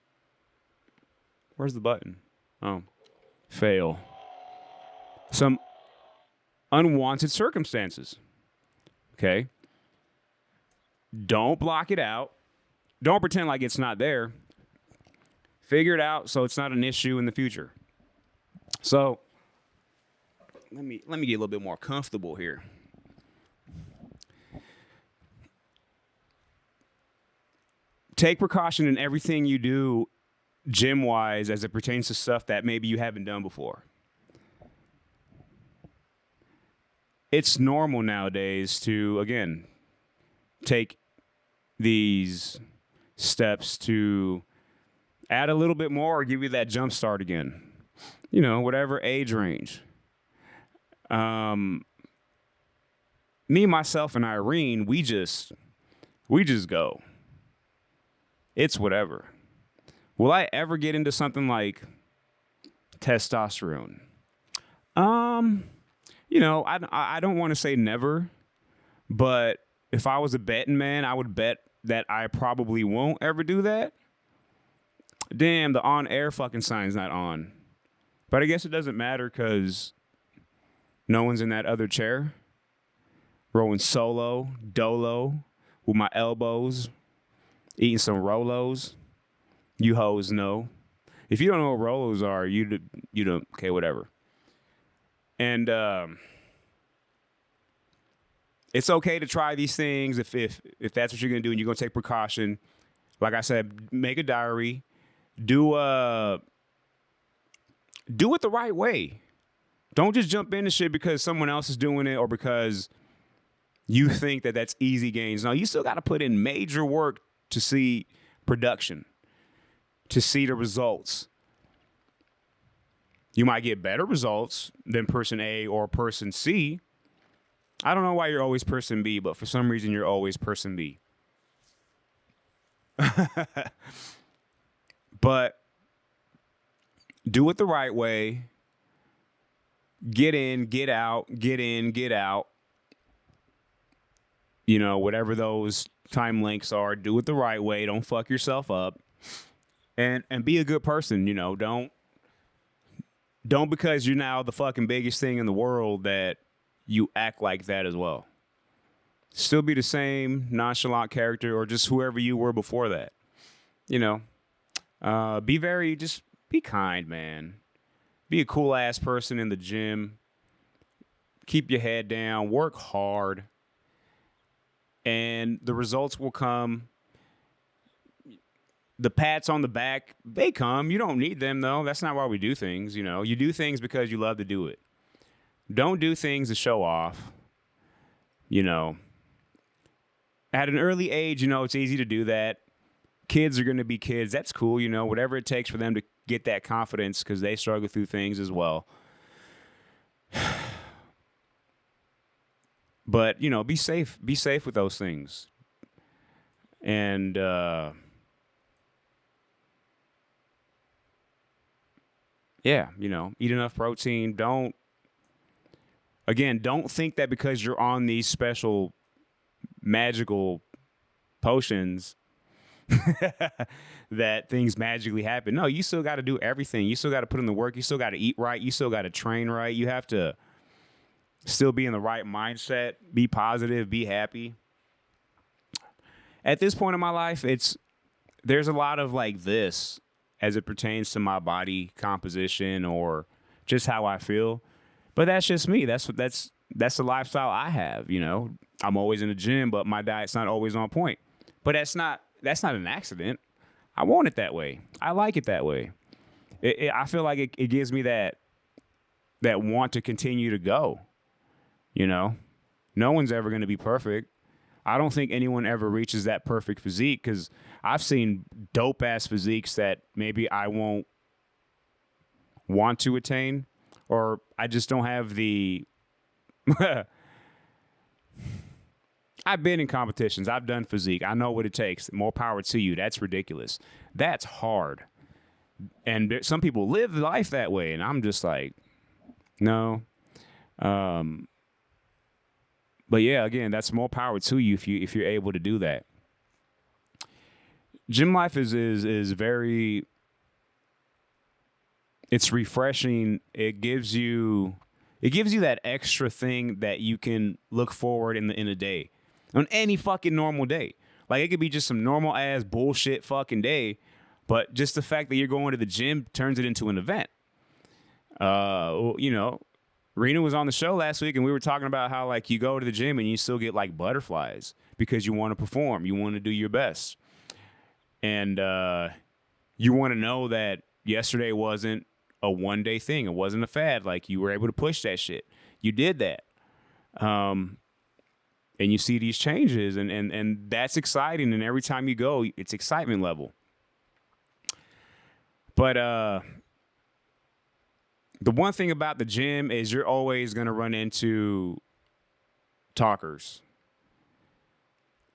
Speaker 1: Where's the button? Oh, fail. Some unwanted circumstances. Okay. Don't block it out. Don't pretend like it's not there. Figure it out so it's not an issue in the future. So let me get a little bit more comfortable here. Take precaution in everything you do gym-wise as it pertains to stuff that maybe you haven't done before. It's normal nowadays to, again, take these steps to add a little bit more or give you that jump start again. Whatever age range. Me, myself, and Irene, we just go. It's whatever. Will I ever get into something like testosterone? I don't want to say never, but if I was a betting man, I would bet that I probably won't ever do that. Damn, the on-air fucking sign's not on. But I guess it doesn't matter because no one's in that other chair. rolling solo, DOLO with my elbows, eating some Rolos. You hoes know. If you don't know what Rolos are, you don't, okay, whatever. And it's okay to try these things if that's what you're going to do and you're going to take precaution. Like I said, make a diary. Do it the right way. Don't just jump into shit because someone else is doing it or because you think that that's easy gains. No, you still got to put in major work to see production, to see the results. You might get better results than person A or person C. I don't know why you're always person B, but for some reason you're always person B. But do it the right way. Get in, get out, get in, get out. You know, whatever those time lengths are, do it the right way. Don't fuck yourself up. And be a good person, you know. Don't because you're now the fucking biggest thing in the world that you act like that as well. Still be the same nonchalant character or just whoever you were before that. You know, just be kind, man. Be a cool ass person in the gym. Keep your head down. Work hard. And the results will come. The pats on the back, they come. You don't need them, though. That's not why we do things, you know. You do things because you love to do it. Don't do things to show off. You know. At an early age, you know, it's easy to do that. Kids are going to be kids. That's cool, you know. Whatever it takes for them to get that confidence because they struggle through things as well. But, you know, be safe. Be safe with those things. And yeah, you know, eat enough protein. Don't think that because you're on these special magical potions that things magically happen. No, you still got to do everything. You still got to put in the work. You still got to eat right. You still got to train right. You have to still be in the right mindset, be positive, be happy. At this point in my life, there's a lot of like this as it pertains to my body composition or just how I feel. But that's just me. That's the lifestyle I have, you know. I'm always in the gym, but my diet's not always on point. But that's not an accident. I want it that way. I like it that way. I feel like it gives me that want to continue to go. You know, no one's ever going to be perfect. I don't think anyone ever reaches that perfect physique because I've seen dope ass physiques that maybe I won't want to attain, or I just don't have the. I've been in competitions. I've done physique. I know what it takes. More power to you. That's ridiculous. That's hard. And some people live life that way, and I'm just like, no. But yeah, again, that's more power to you if you're able to do that. Gym life is very. It's refreshing. It gives you that extra thing that you can look forward in a day, on any fucking normal day. Like it could be just some normal ass bullshit fucking day, but just the fact that you're going to the gym turns it into an event. You know. Rena was on the show last week, and we were talking about how, like, you go to the gym and you still get, like, butterflies because you want to perform. You want to do your best. And you want to know that yesterday wasn't a one-day thing. It wasn't a fad. Like, you were able to push that shit. You did that. And you see these changes, and that's exciting. And every time you go, it's excitement level. But the one thing about the gym is you're always going to run into talkers.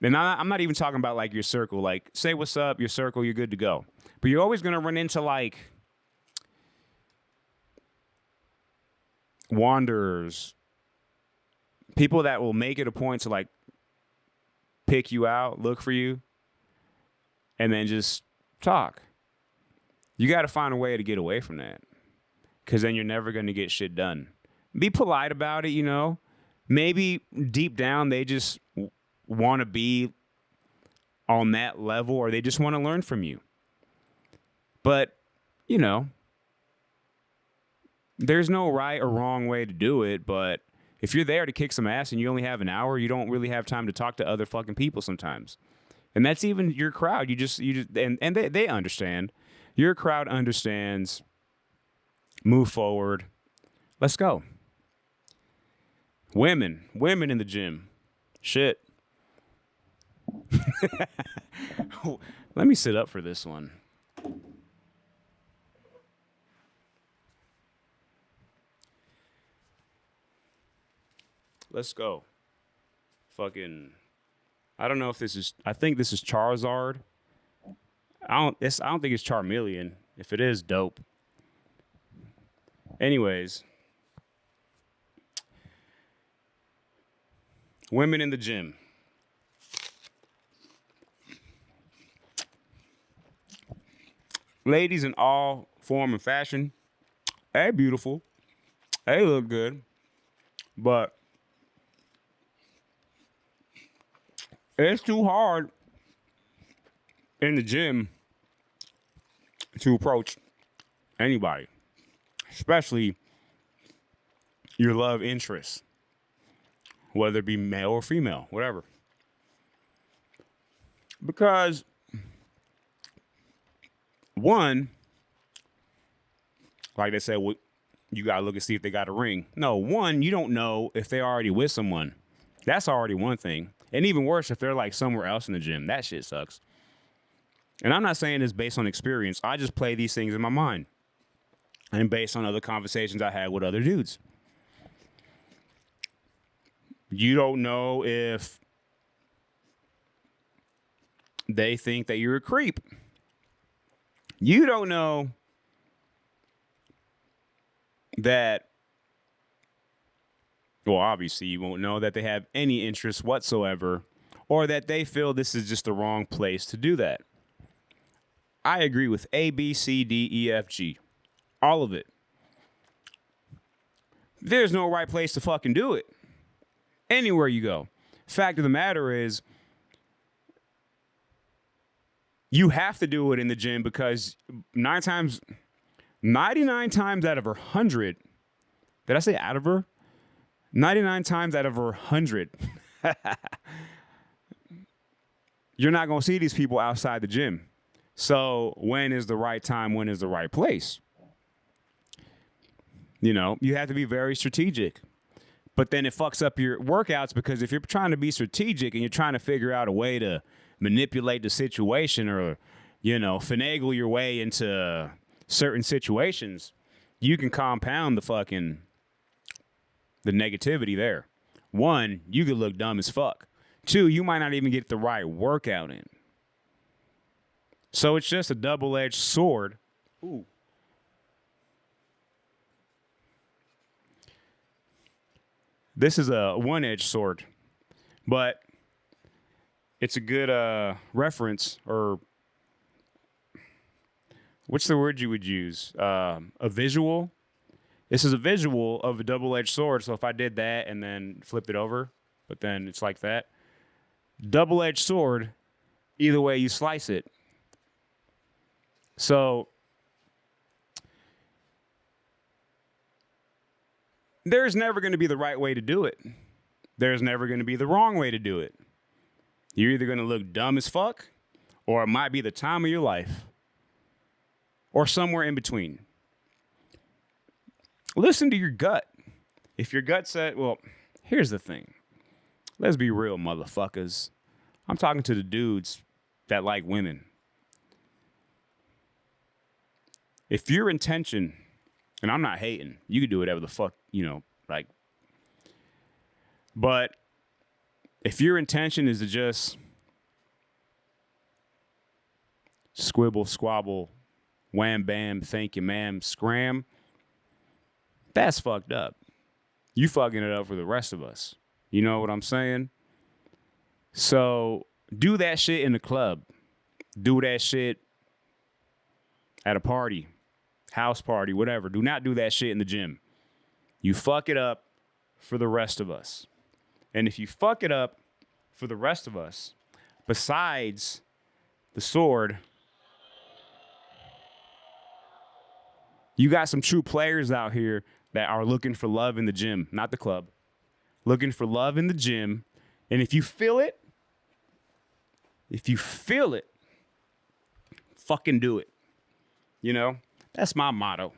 Speaker 1: And I'm not even talking about like your circle. Like, say what's up, your circle, you're good to go. But you're always going to run into like wanderers, people that will make it a point to like pick you out, look for you, and then just talk. You got to find a way to get away from that. Because then you're never going to get shit done. Be polite about it, you know. Maybe deep down they just want to be on that level, or they just want to learn from you. But, you know, there's no right or wrong way to do it, but if you're there to kick some ass and you only have an hour, you don't really have time to talk to other fucking people sometimes. And that's even your crowd. And they understand. Your crowd understands. Move forward. Let's go. Women in the gym. Shit. Let me sit up for this one. Let's go. Fucking, I don't know if this is, I think this is Charizard. I don't think it's Charmeleon. If it is, dope. Anyways. Women in the gym. Ladies in all form and fashion. Hey, beautiful. Hey, look good. But it's too hard in the gym to approach anybody, especially your love interest, whether it be male or female, whatever. Because, one, like they said, you got to look and see if they got a ring. No, one, you don't know if they're already with someone. That's already one thing. And even worse, if they're like somewhere else in the gym. That shit sucks. And I'm not saying this based on experience. I just play these things in my mind. And based on other conversations I had with other dudes. You don't know if they think that you're a creep. You don't know that, well, obviously you won't know that they have any interest whatsoever, or that they feel this is just the wrong place to do that. I agree with A, B, C, D, E, F, G. All of it. There's no right place to fucking do it. Anywhere you go. Fact of the matter is, you have to do it in the gym because 99 times out of 100, did I say out of her? 99 times out of 100, you're not going to see these people outside the gym. So when is the right time? When is the right place? You know, you have to be very strategic. But then it fucks up your workouts because if you're trying to be strategic and you're trying to figure out a way to manipulate the situation or, you know, finagle your way into certain situations, you can compound the negativity there. One, you could look dumb as fuck. Two, you might not even get the right workout in. So it's just a double-edged sword. Ooh. This is a one-edged sword, but it's a good reference, or what's the word you would use? A visual. This is a visual of a double-edged sword. So if I did that and then flipped it over, but then it's like that. Double-edged sword, either way you slice it. So there's never going to be the right way to do it. There's never going to be the wrong way to do it. You're either going to look dumb as fuck, or it might be the time of your life, or somewhere in between. Listen to your gut. If your gut said, well, here's the thing. Let's be real, motherfuckers. I'm talking to the dudes that like women. If your intention, and I'm not hating, you can do whatever the fuck, you know, like, but if your intention is to just squibble, squabble, wham, bam, thank you, ma'am, scram, that's fucked up. You fucking it up for the rest of us. You know what I'm saying? So do that shit in the club. Do that shit at a party, house party, whatever. Do not do that shit in the gym. You fuck it up for the rest of us. And if you fuck it up for the rest of us, besides the sword, you got some true players out here that are looking for love in the gym, not the club. Looking for love in the gym. And if you feel it, fucking do it. You know, that's my motto.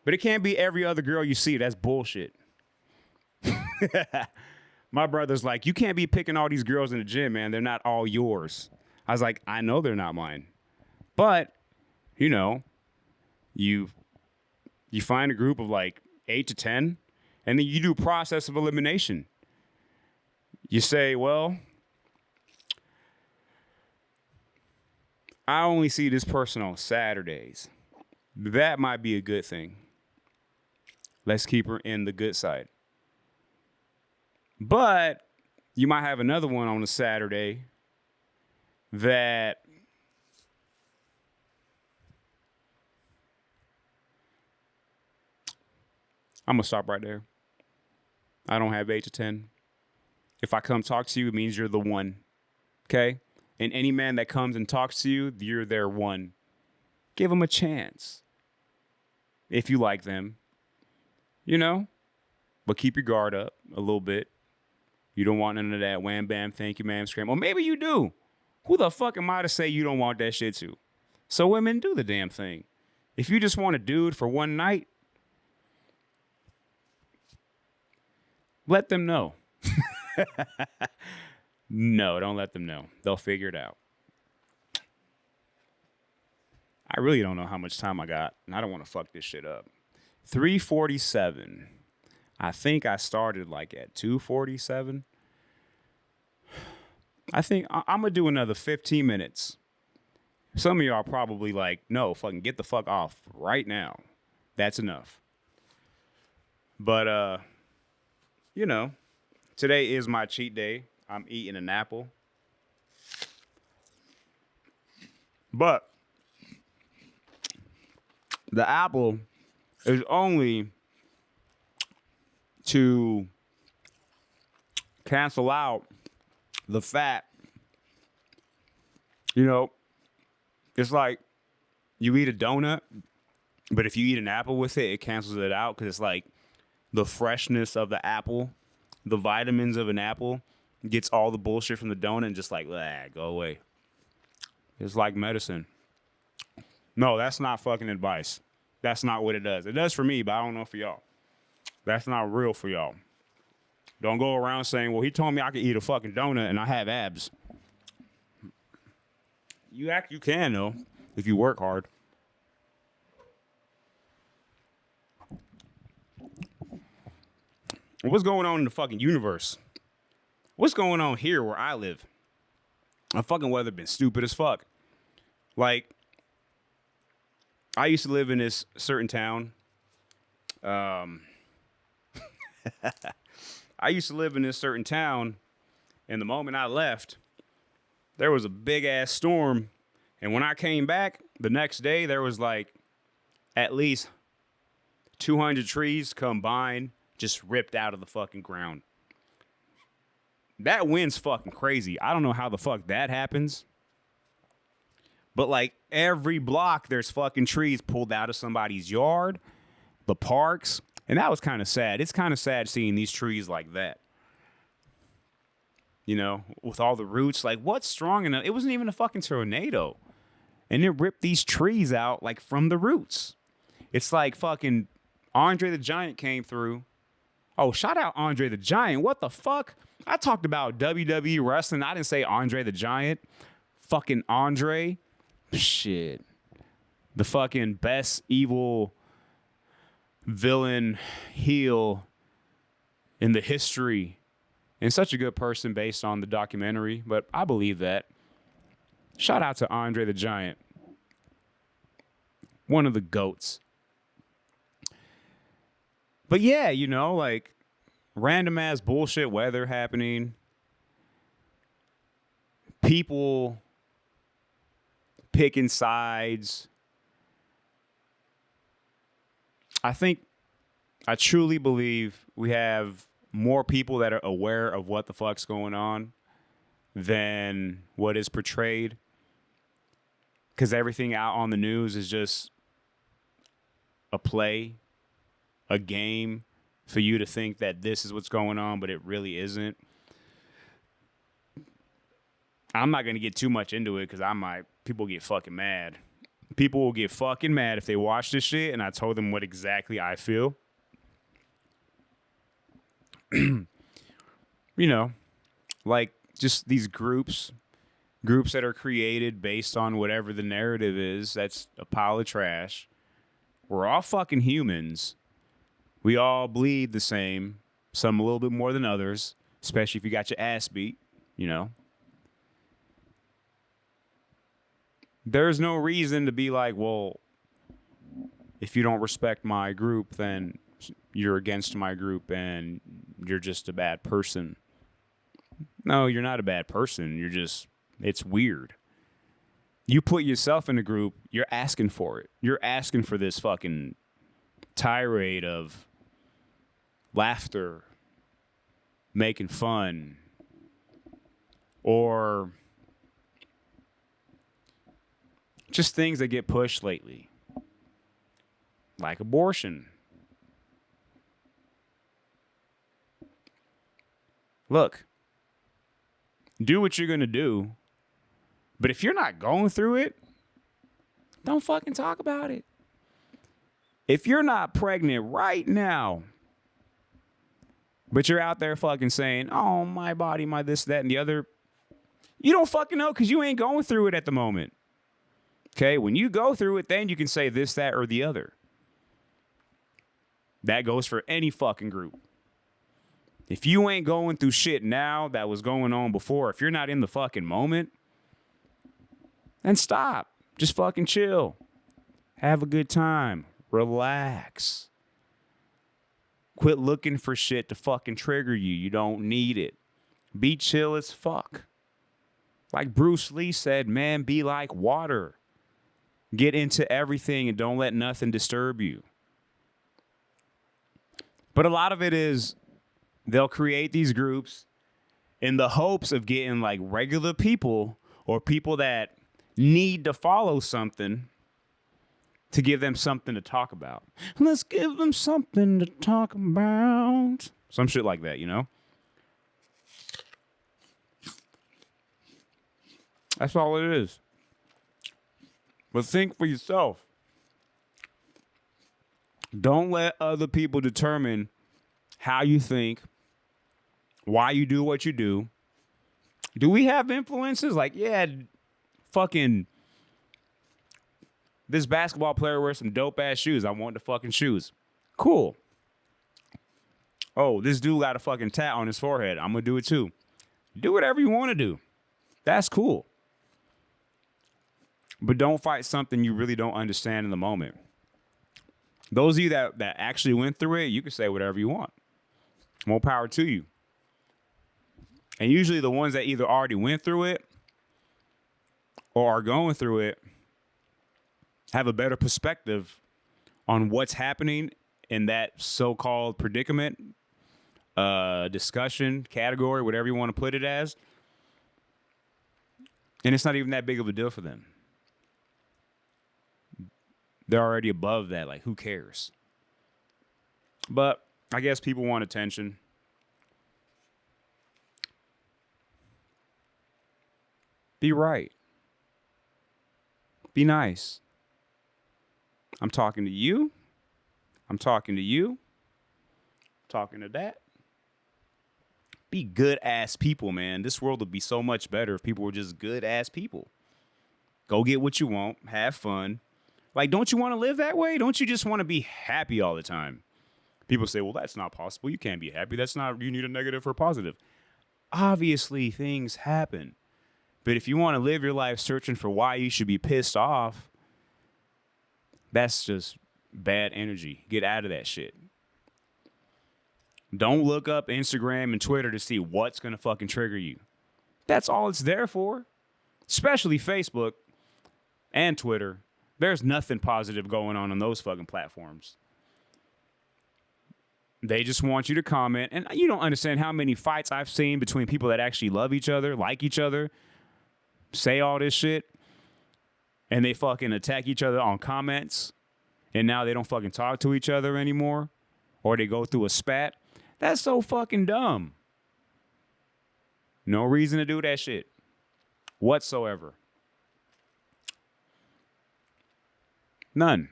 Speaker 1: But it can't be every other girl you see. That's bullshit. My brother's like, you can't be picking all these girls in the gym, man. They're not all yours. I was like, I know they're not mine. But, you know, you find a group of like 8 to 10, and then you do a process of elimination. You say, well, I only see this person on Saturdays. That might be a good thing. Let's keep her in the good side. But you might have another one on a Saturday that I'm going to stop right there. I don't have 8 to 10. If I come talk to you, it means you're the one. Okay? And any man that comes and talks to you, you're their one. Give them a chance. If you like them. You know? But keep your guard up a little bit. You don't want none of that wham, bam, thank you, ma'am, scram. Or maybe you do. Who the fuck am I to say you don't want that shit too? So women, do the damn thing. If you just want a dude for one night, let them know. No, don't let them know. They'll figure it out. I really don't know how much time I got, and I don't want to fuck this shit up. 3:47. I think I started like at 2:47. I think I'm going to do another 15 minutes. Some of y'all are probably like, no, fucking get the fuck off right now. That's enough. But, you know, today is my cheat day. I'm eating an apple. But the apple is only to cancel out the fat. You know, it's like you eat a donut, but if you eat an apple with it, it cancels it out because it's like the freshness of the apple, the vitamins of an apple gets all the bullshit from the donut and just like, go away. It's like medicine. No, that's not fucking advice. That's not what it does. It does for me, but I don't know for y'all. That's not real for y'all. Don't go around saying, well, he told me I could eat a fucking donut and I have abs. You can, though, if you work hard. What's going on in the fucking universe? What's going on here where I live? The fucking weather been stupid as fuck. Like, I used to live in this certain town. I used to live in this certain town, and the moment I left, there was a big-ass storm. And when I came back, the next day, there was like at least 200 trees combined just ripped out of the fucking ground. That wind's fucking crazy. I don't know how the fuck that happens. But like every block, there's fucking trees pulled out of somebody's yard, the parks. And that was kind of sad. It's kind of sad seeing these trees like that. You know, with all the roots. Like, what's strong enough? It wasn't even a fucking tornado. And it ripped these trees out, like, from the roots. It's like fucking Andre the Giant came through. Oh, shout out Andre the Giant. What the fuck? I talked about WWE wrestling. I didn't say Andre the Giant. Fucking Andre. Shit. The fucking best evil villain heel in the history. And such a good person based on the documentary. But I believe that. Shout out to Andre the Giant. One of the GOATs. But yeah, you know, like random ass bullshit weather happening. People picking sides. I truly believe we have more people that are aware of what the fuck's going on than what is portrayed. Because everything out on the news is just a play, a game for you to think that this is what's going on, but it really isn't. I'm not going to get too much into it because people get fucking mad. People will get fucking mad if they watch this shit and I told them what exactly I feel. You know, like just these groups that are created based on whatever the narrative is. That's a pile of trash. We're all fucking humans. We all bleed the same, some a little bit more than others, especially if you got your ass beat, you know. There's no reason to be like, well, if you don't respect my group, then you're against my group and you're just a bad person. No, you're not a bad person. It's weird. You put yourself in a group, you're asking for it. You're asking for this fucking tirade of laughter, making fun, or just things that get pushed lately, like abortion. Look, do what you're going to do, but if you're not going through it, don't fucking talk about it. If you're not pregnant right now, but you're out there fucking saying, oh, my body, my this, that, and the other, you don't fucking know because you ain't going through it at the moment. Okay, when you go through it, then you can say this, that, or the other. That goes for any fucking group. If you ain't going through shit now that was going on before, if you're not in the fucking moment, then stop. Just fucking chill. Have a good time. Relax. Quit looking for shit to fucking trigger you. You don't need it. Be chill as fuck. Like Bruce Lee said, man, be like water. Get into everything and don't let nothing disturb you. But a lot of it is they'll create these groups in the hopes of getting like regular people or people that need to follow something to give them something to talk about. Let's give them something to talk about. Some shit like that, you know? That's all it is. But think for yourself. Don't let other people determine how you think, why you do what you do. Do we have influences? Like, yeah, fucking this basketball player wears some dope ass shoes. I want the fucking shoes. Cool. Oh, this dude got a fucking tat on his forehead. I'm going to do it too. Do whatever you want to do. That's cool. But don't fight something you really don't understand in the moment. Those of you that actually went through it, you can say whatever you want. More power to you. And usually the ones that either already went through it or are going through it have a better perspective on what's happening in that so-called predicament, discussion, category, whatever you want to put it as. And it's not even that big of a deal for them. They're already above that. Like, who cares? But I guess people want attention. Be right. Be nice. I'm talking to you. I'm talking to you. I'm talking to that. Be good ass people, man. This world would be so much better if people were just good ass people. Go get what you want. Have fun. Like, don't you want to live that way? Don't you just want to be happy all the time? People say, well, that's not possible. You can't be happy. You need a negative for a positive. Obviously, things happen. But if you want to live your life searching for why you should be pissed off, that's just bad energy. Get out of that shit. Don't look up Instagram and Twitter to see what's going to fucking trigger you. That's all it's there for. Especially Facebook and Twitter. There's nothing positive going on those fucking platforms. They just want you to comment. And you don't understand how many fights I've seen between people that actually love each other, like each other, say all this shit, and they fucking attack each other on comments, and now they don't fucking talk to each other anymore, or they go through a spat. That's so fucking dumb. No reason to do that shit whatsoever. None.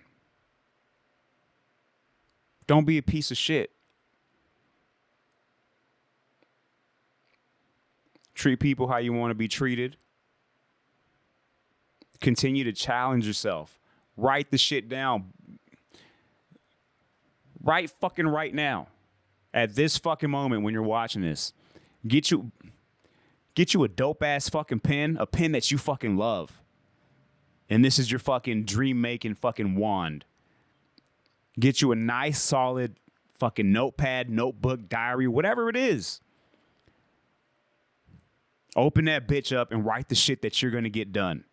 Speaker 1: Don't be a piece of shit. Treat people how you want to be treated. Continue to challenge yourself. Write the shit down. Right now. At this fucking moment when you're watching this. Get you a dope ass fucking pen. A pen that you fucking love. And this is your fucking dream making fucking wand. Get you a nice solid fucking notepad, notebook, diary, whatever it is. Open that bitch up and write the shit that you're going to get done.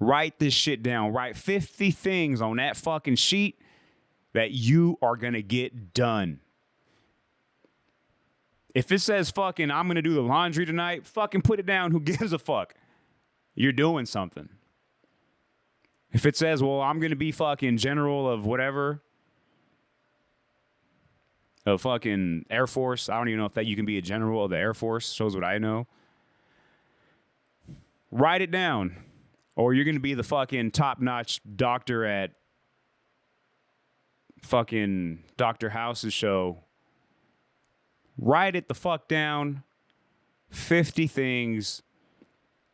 Speaker 1: Write this shit down. Write 50 things on that fucking sheet that you are going to get done. If it says fucking I'm going to do the laundry tonight, fucking put it down. Who gives a fuck? You're doing something. If it says, well, I'm going to be fucking general of whatever, of fucking Air Force. I don't even know if that you can be a general of the Air Force. Shows what I know. Write it down. Or you're going to be the fucking top-notch doctor at fucking Dr. House's show. Write it the fuck down. 50 things.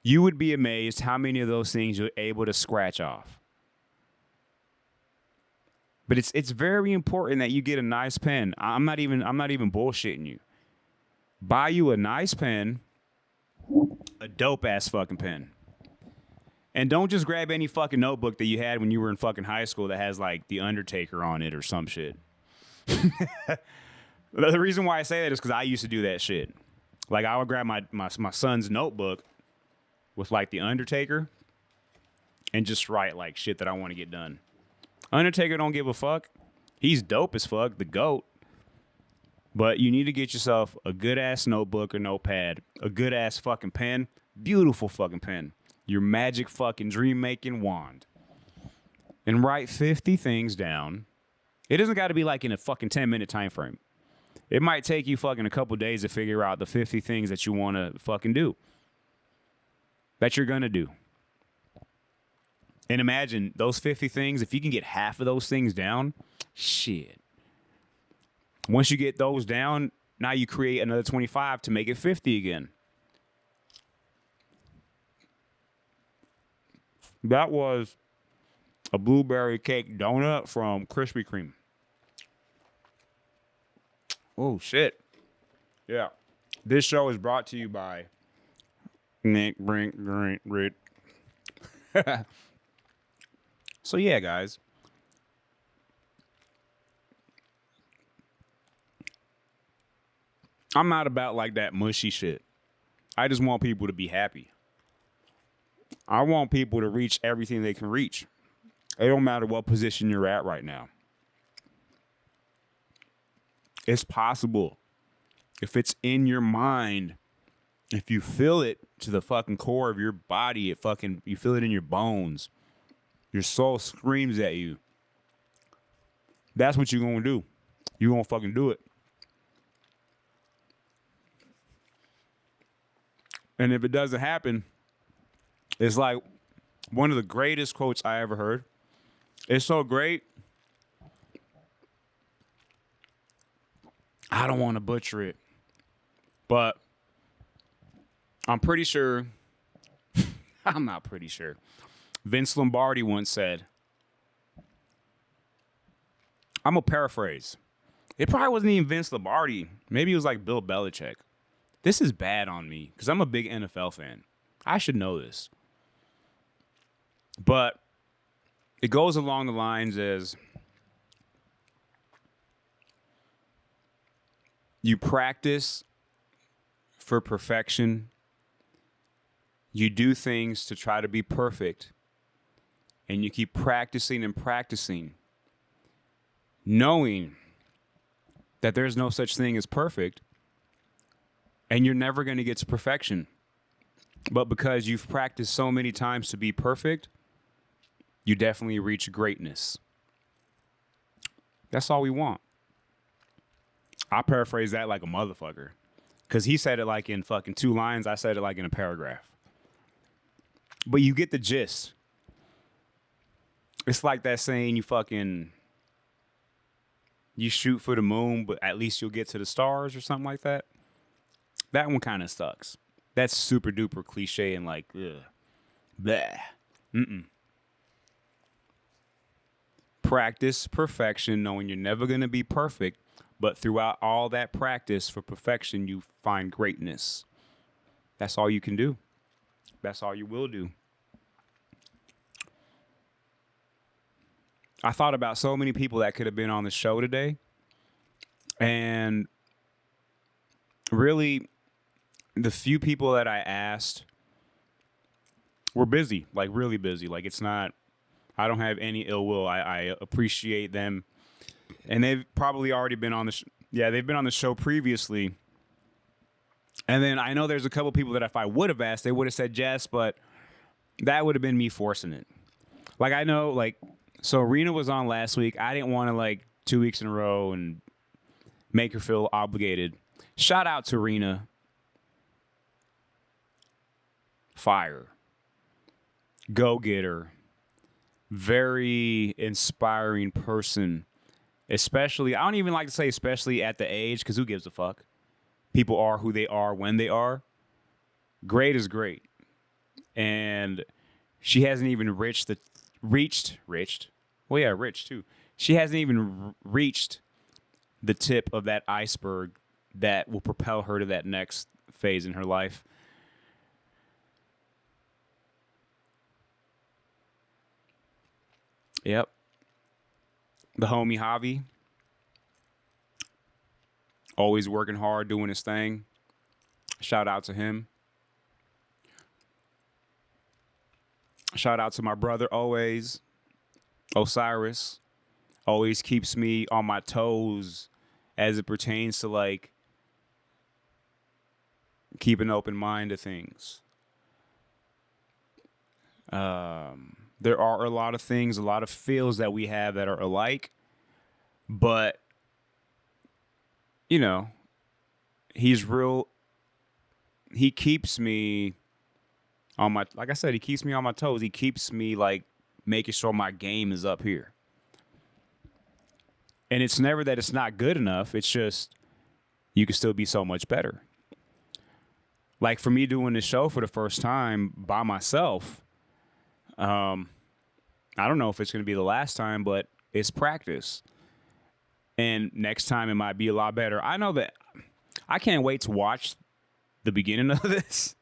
Speaker 1: You would be amazed how many of those things you're able to scratch off. But it's very important that you get a nice pen. I'm not even bullshitting you. Buy you a nice pen, a dope ass fucking pen. And don't just grab any fucking notebook that you had when you were in fucking high school that has like The Undertaker on it or some shit. The reason why I say that is because I used to do that shit. Like I would grab my son's notebook with like The Undertaker and just write like shit that I want to get done. Undertaker don't give a fuck. He's dope as fuck, the GOAT. But you need to get yourself a good ass notebook or notepad, a good ass fucking pen, beautiful fucking pen, your magic fucking dream making wand, and write 50 things down. It doesn't got to be like in a fucking 10-minute time frame. It might take you fucking a couple days to figure out the 50 things that you want to fucking do, that you're going to do. And imagine those 50 things, if you can get half of those things down, shit. Once you get those down, now you create another 25 to make it 50 again. That was a blueberry cake donut from Krispy Kreme. Oh, shit. Yeah. This show is brought to you by Nick Brink Rit. So, yeah, guys. I'm not about like that mushy shit. I just want people to be happy. I want people to reach everything they can reach. It don't matter what position you're at right now. It's possible. If it's in your mind, if you feel it to the fucking core of your body, you feel it in your bones. Your soul screams at you. That's what you're going to do. You're going to fucking do it. And if it doesn't happen, it's like one of the greatest quotes I ever heard. It's so great. I don't want to butcher it. But I'm pretty sure. I'm not pretty sure. Vince Lombardi once said, I'm going to paraphrase. It probably wasn't even Vince Lombardi. Maybe it was like Bill Belichick. This is bad on me because I'm a big NFL fan. I should know this. But it goes along the lines as you practice for perfection. You do things to try to be perfect. And you keep practicing and practicing. knowing that there's no such thing as perfect and you're never going to get to perfection. But because you've practiced so many times to be perfect, you definitely reach greatness. That's all we want. I paraphrase that like a motherfucker. Because he said it like in fucking 2 lines. I said it like in a paragraph. But you get the gist. It's like that saying you shoot for the moon, but at least you'll get to the stars or something like that. That one kind of sucks. That's super duper cliche and like, ugh. Bleh. Practice perfection, knowing you're never going to be perfect, but throughout all that practice for perfection, you find greatness. That's all you can do. That's all you will do. I thought about so many people that could have been on the show today. And really, the few people that I asked were busy, like really busy. Like it's not, I don't have any ill will. I appreciate them. And they've probably already been on the they've been on the show previously. And then I know there's a couple people that if I would have asked, they would have said yes, but that would have been me forcing it. Like I know, like, so Rena was on last week. I didn't want to like 2 weeks in a row and make her feel obligated. Shout out to Rena. Fire. Go getter. Very inspiring person. Especially, I don't even like to say especially at the age, because who gives a fuck? People are who they are when they are. Great is great. And she hasn't even reached. Well, yeah, rich too. She hasn't even reached the tip of that iceberg that will propel her to that next phase in her life. Yep. The homie Javi. Always working hard, doing his thing. Shout out to him. Shout out to my brother always. Osiris. Always keeps me on my toes as it pertains to like keep an open mind to things. There are a lot of things, a lot of feels that we have that are alike, but you know, he's real. He keeps me on my, like I said, he keeps me on my toes. He keeps me like making sure my game is up here. And it's never that it's not good enough. It's just you can still be so much better. Like for me doing this show for the first time by myself, I don't know if it's going to be the last time, but it's practice. And next time it might be a lot better. I know that I can't wait to watch the beginning of this,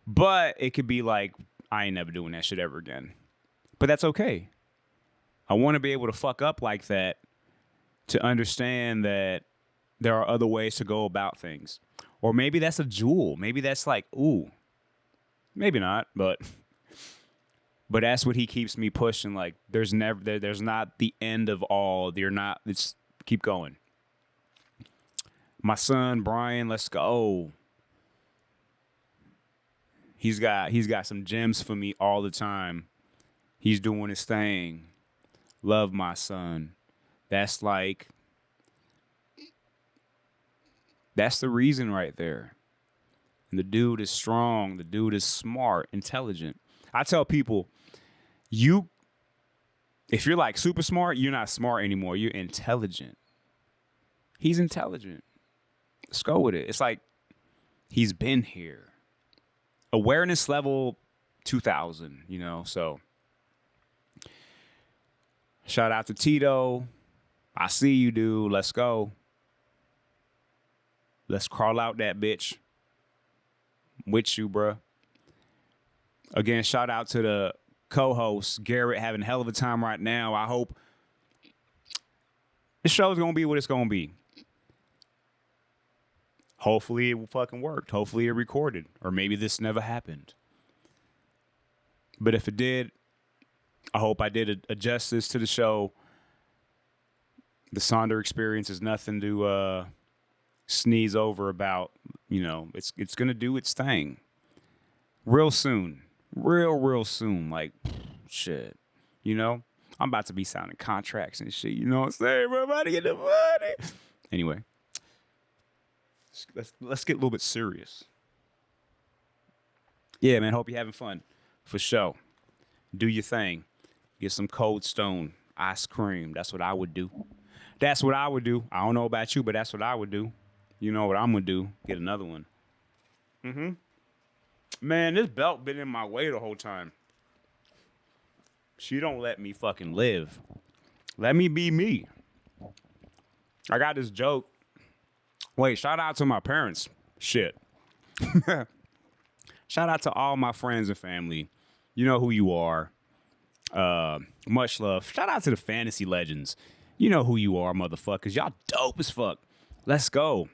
Speaker 1: but it could be like, I ain't never doing that shit ever again. But that's okay. I want to be able to fuck up like that to understand that there are other ways to go about things. Or maybe that's a jewel. Maybe that's like, ooh, maybe not, but that's what he keeps me pushing. Like there's not the end of all. It's keep going. My son, Brian, let's go. He's got some gems for me all the time. He's doing his thing. Love my son. That's the reason right there. And the dude is strong. The dude is smart, intelligent. I tell people, if you're like super smart, you're not smart anymore. You're intelligent. He's intelligent. Let's go with it. It's like he's been here. Awareness level 2000, so shout out to Tito. I see you, dude. Let's go. Let's crawl out that bitch. With you, bruh. Again, shout out to the co-host, Garrett, having a hell of a time right now. I hope this show's going to be what it's going to be. Hopefully it fucking worked. Hopefully it recorded. Or maybe this never happened. But if it did, I hope I did a justice to the show. The Sonder experience is nothing to sneeze over about. You know, it's gonna do its thing real soon, real soon. Like shit, you know. I'm about to be signing contracts and shit. You know what I'm saying? We're about to get the money. Anyway, let's get a little bit serious. Yeah, man. Hope you're having fun. For sure. Do your thing. Get some Cold Stone ice cream. That's what I would do. That's what I would do. I don't know about you, but that's what I would do. You know what I'm gonna do? Get another one. Man, this belt been in my way the whole time. She don't let me fucking live. Let me be me. I got this joke. Wait, shout out to my parents. Shit. Shout out to all my friends and family. You know who you are. Much love. Shout out to the fantasy legends. You know who you are, motherfuckers. Y'all dope as fuck. Let's go.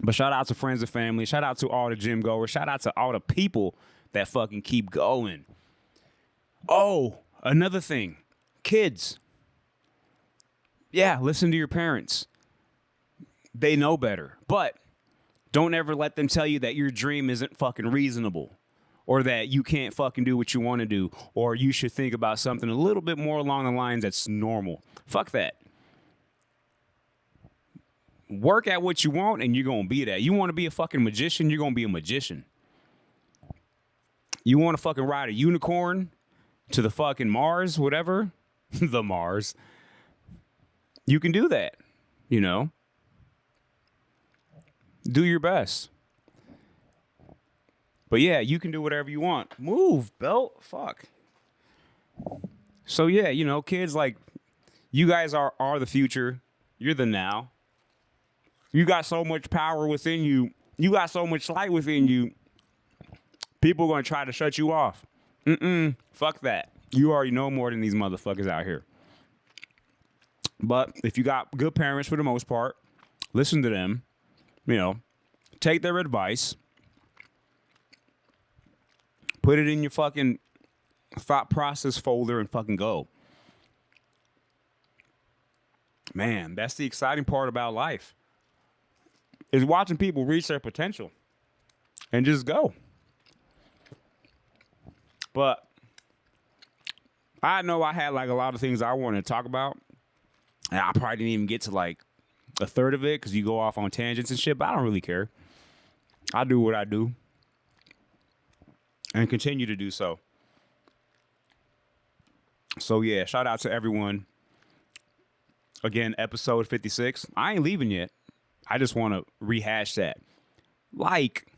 Speaker 1: But shout out to friends and family. Shout out to all the gym goers. Shout out to all the people that fucking keep going. Oh, another thing. Kids. Yeah, listen to your parents. They know better. But don't ever let them tell you that your dream isn't fucking reasonable. Or that you can't fucking do what you want to do. Or you should think about something a little bit more along the lines that's normal. Fuck that. Work at what you want and you're going to be that. You want to be a fucking magician, you're going to be a magician. You want to fucking ride a unicorn to the fucking Mars, whatever. The Mars. You can do that, you know. Do your best. But yeah, you can do whatever you want. Move, belt. Fuck. So yeah, you know, kids, like, you guys are the future. You're the now. You got so much power within you. You got so much light within you. People are going to try to shut you off. Fuck that. You already know more than these motherfuckers out here. But if you got good parents for the most part, listen to them. You know, take their advice. Put it in your fucking thought process folder and fucking go. Man, that's the exciting part about life. Is watching people reach their potential and just go. But I know I had like a lot of things I wanted to talk about. And I probably didn't even get to like a third of it because you go off on tangents and shit, but I don't really care. I do what I do and continue to do so. So yeah, shout out to everyone. Again, episode 56. I ain't leaving yet. I just want to rehash that. Like,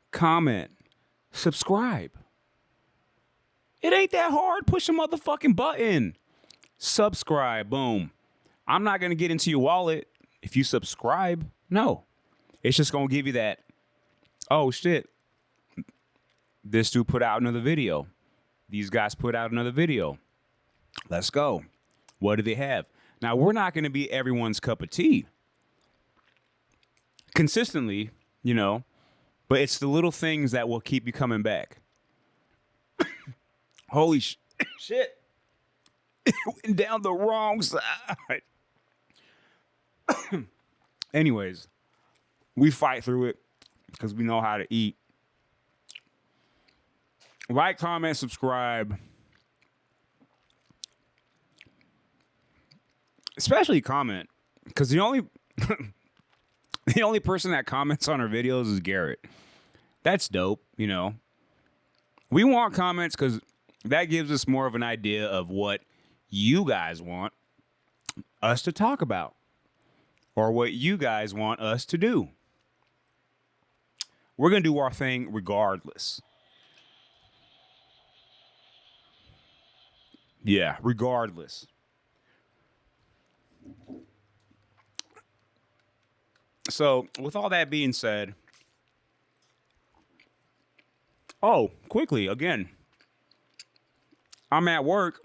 Speaker 1: comment, subscribe. It ain't that hard. Push a motherfucking button. Subscribe. Boom. I'm not going to get into your wallet if you subscribe. No. It's just going to give you that, oh, shit. This dude put out another video. These guys put out another video. Let's go. What do they have? Now, we're not going to be everyone's cup of tea. Consistently, you know, but it's the little things that will keep you coming back. Holy shit. It went down the wrong side. Anyways, we fight through it because we know how to eat. Like, comment, subscribe. Especially comment, because the only person that comments on our videos is Garrett. That's dope, you know. We want comments because that gives us more of an idea of what you guys want us to talk about or what you guys want us to do. We're going to do our thing regardless. Yeah, regardless. So, with all that being said, quickly, again, I'm at work.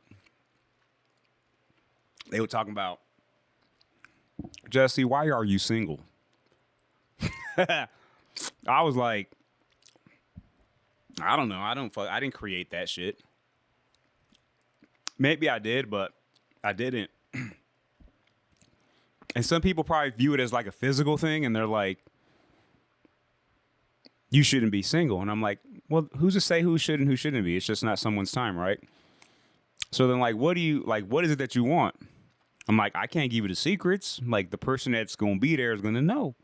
Speaker 1: They were talking about, Jesse, why are you single? I was like, I don't know. I didn't create that shit. Maybe I did, but I didn't. And some people probably view it as like a physical thing, and they're like, you shouldn't be single. And I'm like, well, who's to say who should and who shouldn't be? It's just not someone's time, right? So then, like, what is it that you want? I'm like, I can't give you the secrets. Like, the person that's going to be there is going to know.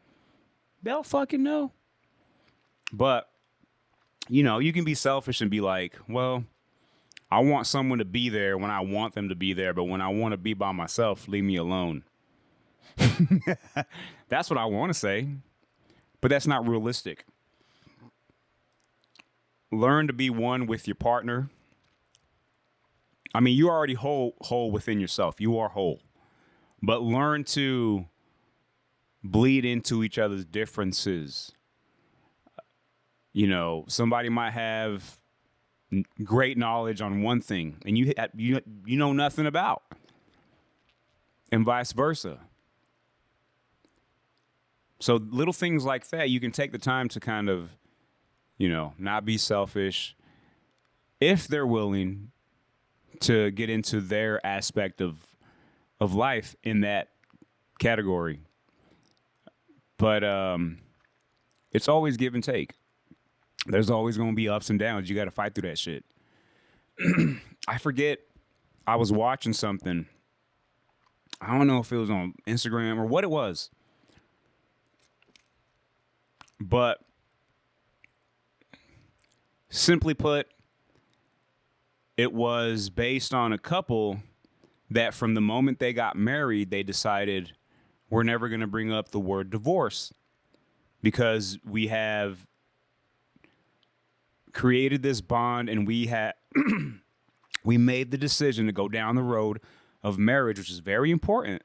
Speaker 1: They'll fucking know. But, you know, you can be selfish and be like, well, I want someone to be there when I want them to be there, but when I want to be by myself, leave me alone. That's what I want to say, but that's not realistic. Learn to be one with your partner. I mean, you're already whole within yourself. You are whole. But learn to bleed into each other's differences. You know, somebody might have great knowledge on one thing and you know nothing about, and vice versa. So little things like that, you can take the time to kind of, you know, not be selfish if they're willing to get into their aspect of life in that category. But it's always give and take. There's always going to be ups and downs. You got to fight through that shit. I forget. I was watching something. I don't know if it was on Instagram or what it was. But simply put, it was based on a couple that from the moment they got married, they decided we're never going to bring up the word divorce because we have created this bond and we made the decision to go down the road of marriage, which is very important.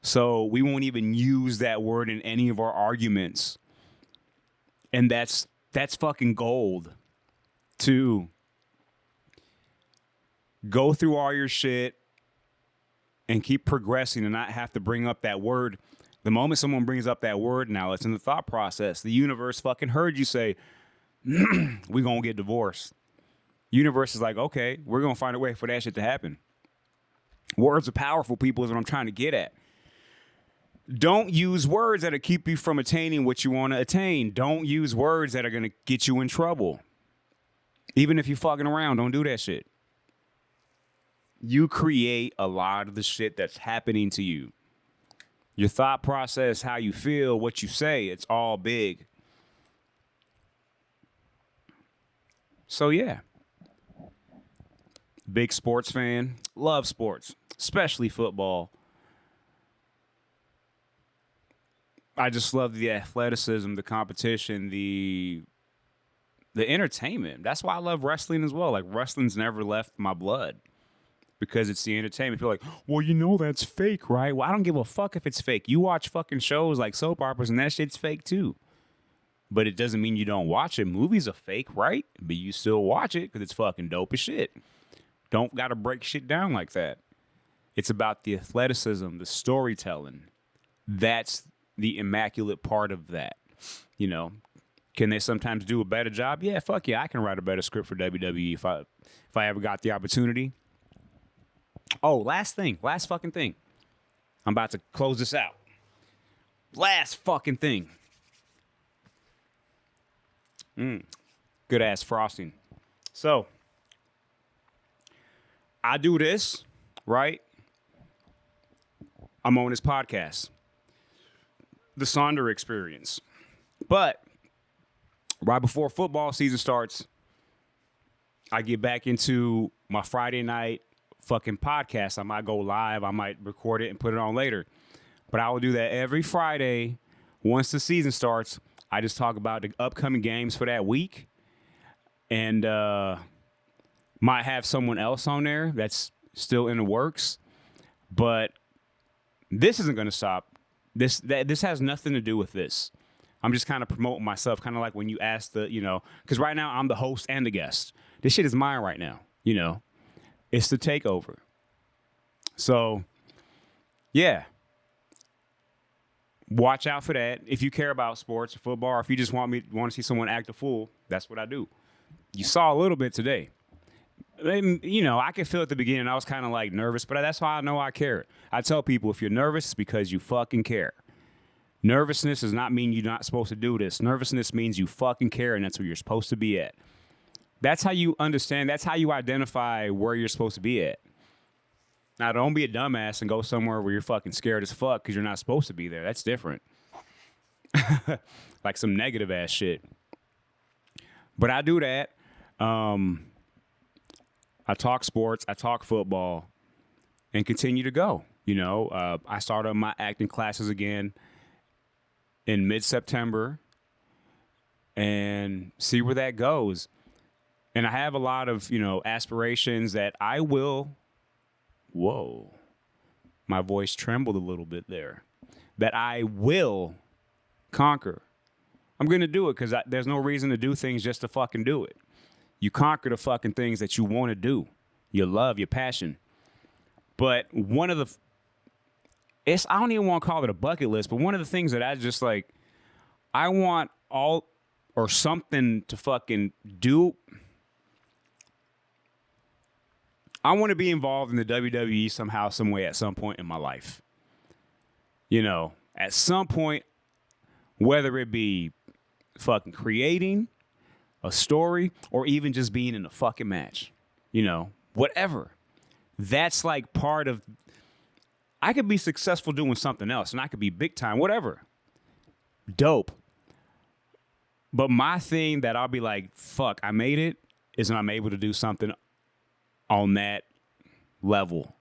Speaker 1: So we won't even use that word in any of our arguments. And that's fucking gold. To go through all your shit and keep progressing and not have to bring up that word. The moment someone brings up that word, now it's in the thought process. The universe fucking heard you say, we gonna get divorced. Universe is like, okay, we're gonna find a way for that shit to happen. Words are powerful, people, is what I'm trying to get at. Don't use words that'll keep you from attaining what you want to attain. Don't use words that are going to get you in trouble. Even if you're fucking around, don't do that shit. You create a lot of the shit that's happening to you. Your thought process, how you feel, what you say, it's all big. So yeah. Big sports fan. Love sports, especially football. I just love the athleticism, the competition, the entertainment. That's why I love wrestling as well. Like, wrestling's never left my blood because it's the entertainment. People are like, well, you know that's fake, right? Well, I don't give a fuck if it's fake. You watch fucking shows like soap operas and that shit's fake too. But it doesn't mean you don't watch it. Movies are fake, right? But you still watch it because it's fucking dope as shit. Don't gotta break shit down like that. It's about the athleticism, the storytelling. That's the immaculate part of that. You know, can they sometimes do a better job? Yeah, fuck yeah, I can write a better script for WWE if I ever got the opportunity. Oh, last fucking thing. I'm about to close this out. Last fucking thing. Good ass frosting. So, I do this, right? I'm on this podcast, the Sonder Experience. But right before football season starts, I get back into my Friday night fucking podcast. I might go live. I might record it and put it on later. But I will do that every Friday. Once the season starts, I just talk about the upcoming games for that week. And might have someone else on there that's still in the works. But this isn't going to stop. This has nothing to do with this. I'm just kind of promoting myself, kind of like when you ask because right now I'm the host and the guest. This shit is mine right now, It's the takeover. So, yeah. Watch out for that. If you care about sports or football, or if you just want to see someone act a fool, that's what I do. You saw a little bit today. I could feel at the beginning I was kind of like nervous, but that's why I know I care. I tell people if you're nervous, it's because you fucking care. Nervousness does not mean you're not supposed to do this. Nervousness means you fucking care, and that's where you're supposed to be at. That's how you understand. That's how you identify where you're supposed to be at. Now, don't be a dumbass and go somewhere where you're fucking scared as fuck because you're not supposed to be there. That's different. Like some negative ass shit. But I do that. I talk sports. I talk football and continue to go. I started my acting classes again in mid-September and see where that goes. And I have a lot of, aspirations that I will. Whoa. My voice trembled a little bit there. That I will conquer. I'm going to do it because there's no reason to do things just to fucking do it. You conquer the fucking things that you want to do. Your love, your passion. But one of the... I don't even want to call it a bucket list, but one of the things that I just like... I want all or something to fucking do... I want to be involved in the WWE somehow, some way, at some point in my life. At some point, whether it be fucking creating a story or even just being in a fucking match, whatever. That's like part of, I could be successful doing something else and I could be big time, whatever. Dope. But my thing that I'll be like, fuck, I made it, is when I'm able to do something on that level,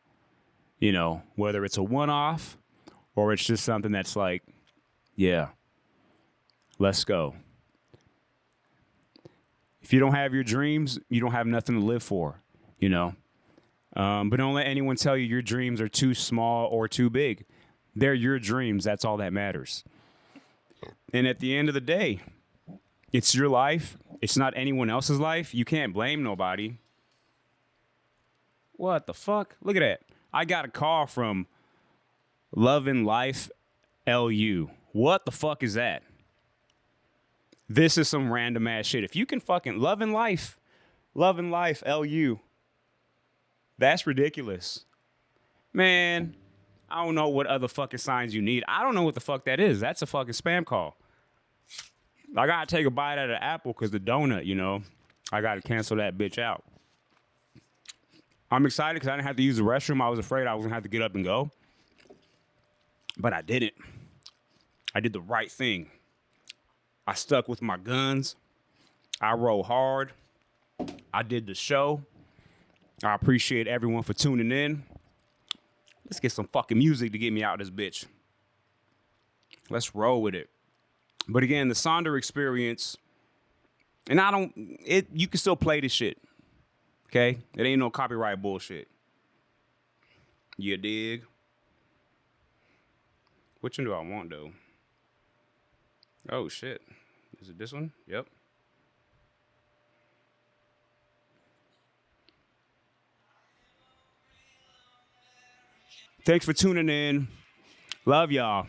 Speaker 1: whether it's a one-off or it's just something that's like, yeah, let's go. If you don't have your dreams, you don't have nothing to live for, but don't let anyone tell you your dreams are too small or too big. They're your dreams. That's all that matters. And at the end of the day, it's your life. It's not anyone else's life. You can't blame nobody. What the fuck? Look at that. I got a call from Lovin' Life LU. What the fuck is that? This is some random ass shit. If you can fucking Lovin' Life LU. That's ridiculous. Man, I don't know what other fucking signs you need. I don't know what the fuck that is. That's a fucking spam call. I gotta take a bite out of the apple because the donut, I gotta cancel that bitch out. I'm excited because I didn't have to use the restroom. I was afraid I was going to have to get up and go. But I didn't. I did the right thing. I stuck with my guns. I rode hard. I did the show. I appreciate everyone for tuning in. Let's get some fucking music to get me out of this bitch. Let's roll with it. But again, the Sonder experience, and you can still play this shit. Okay? It ain't no copyright bullshit. You dig? Which one do I want, though? Oh, shit. Is it this one? Yep. Thanks for tuning in. Love y'all.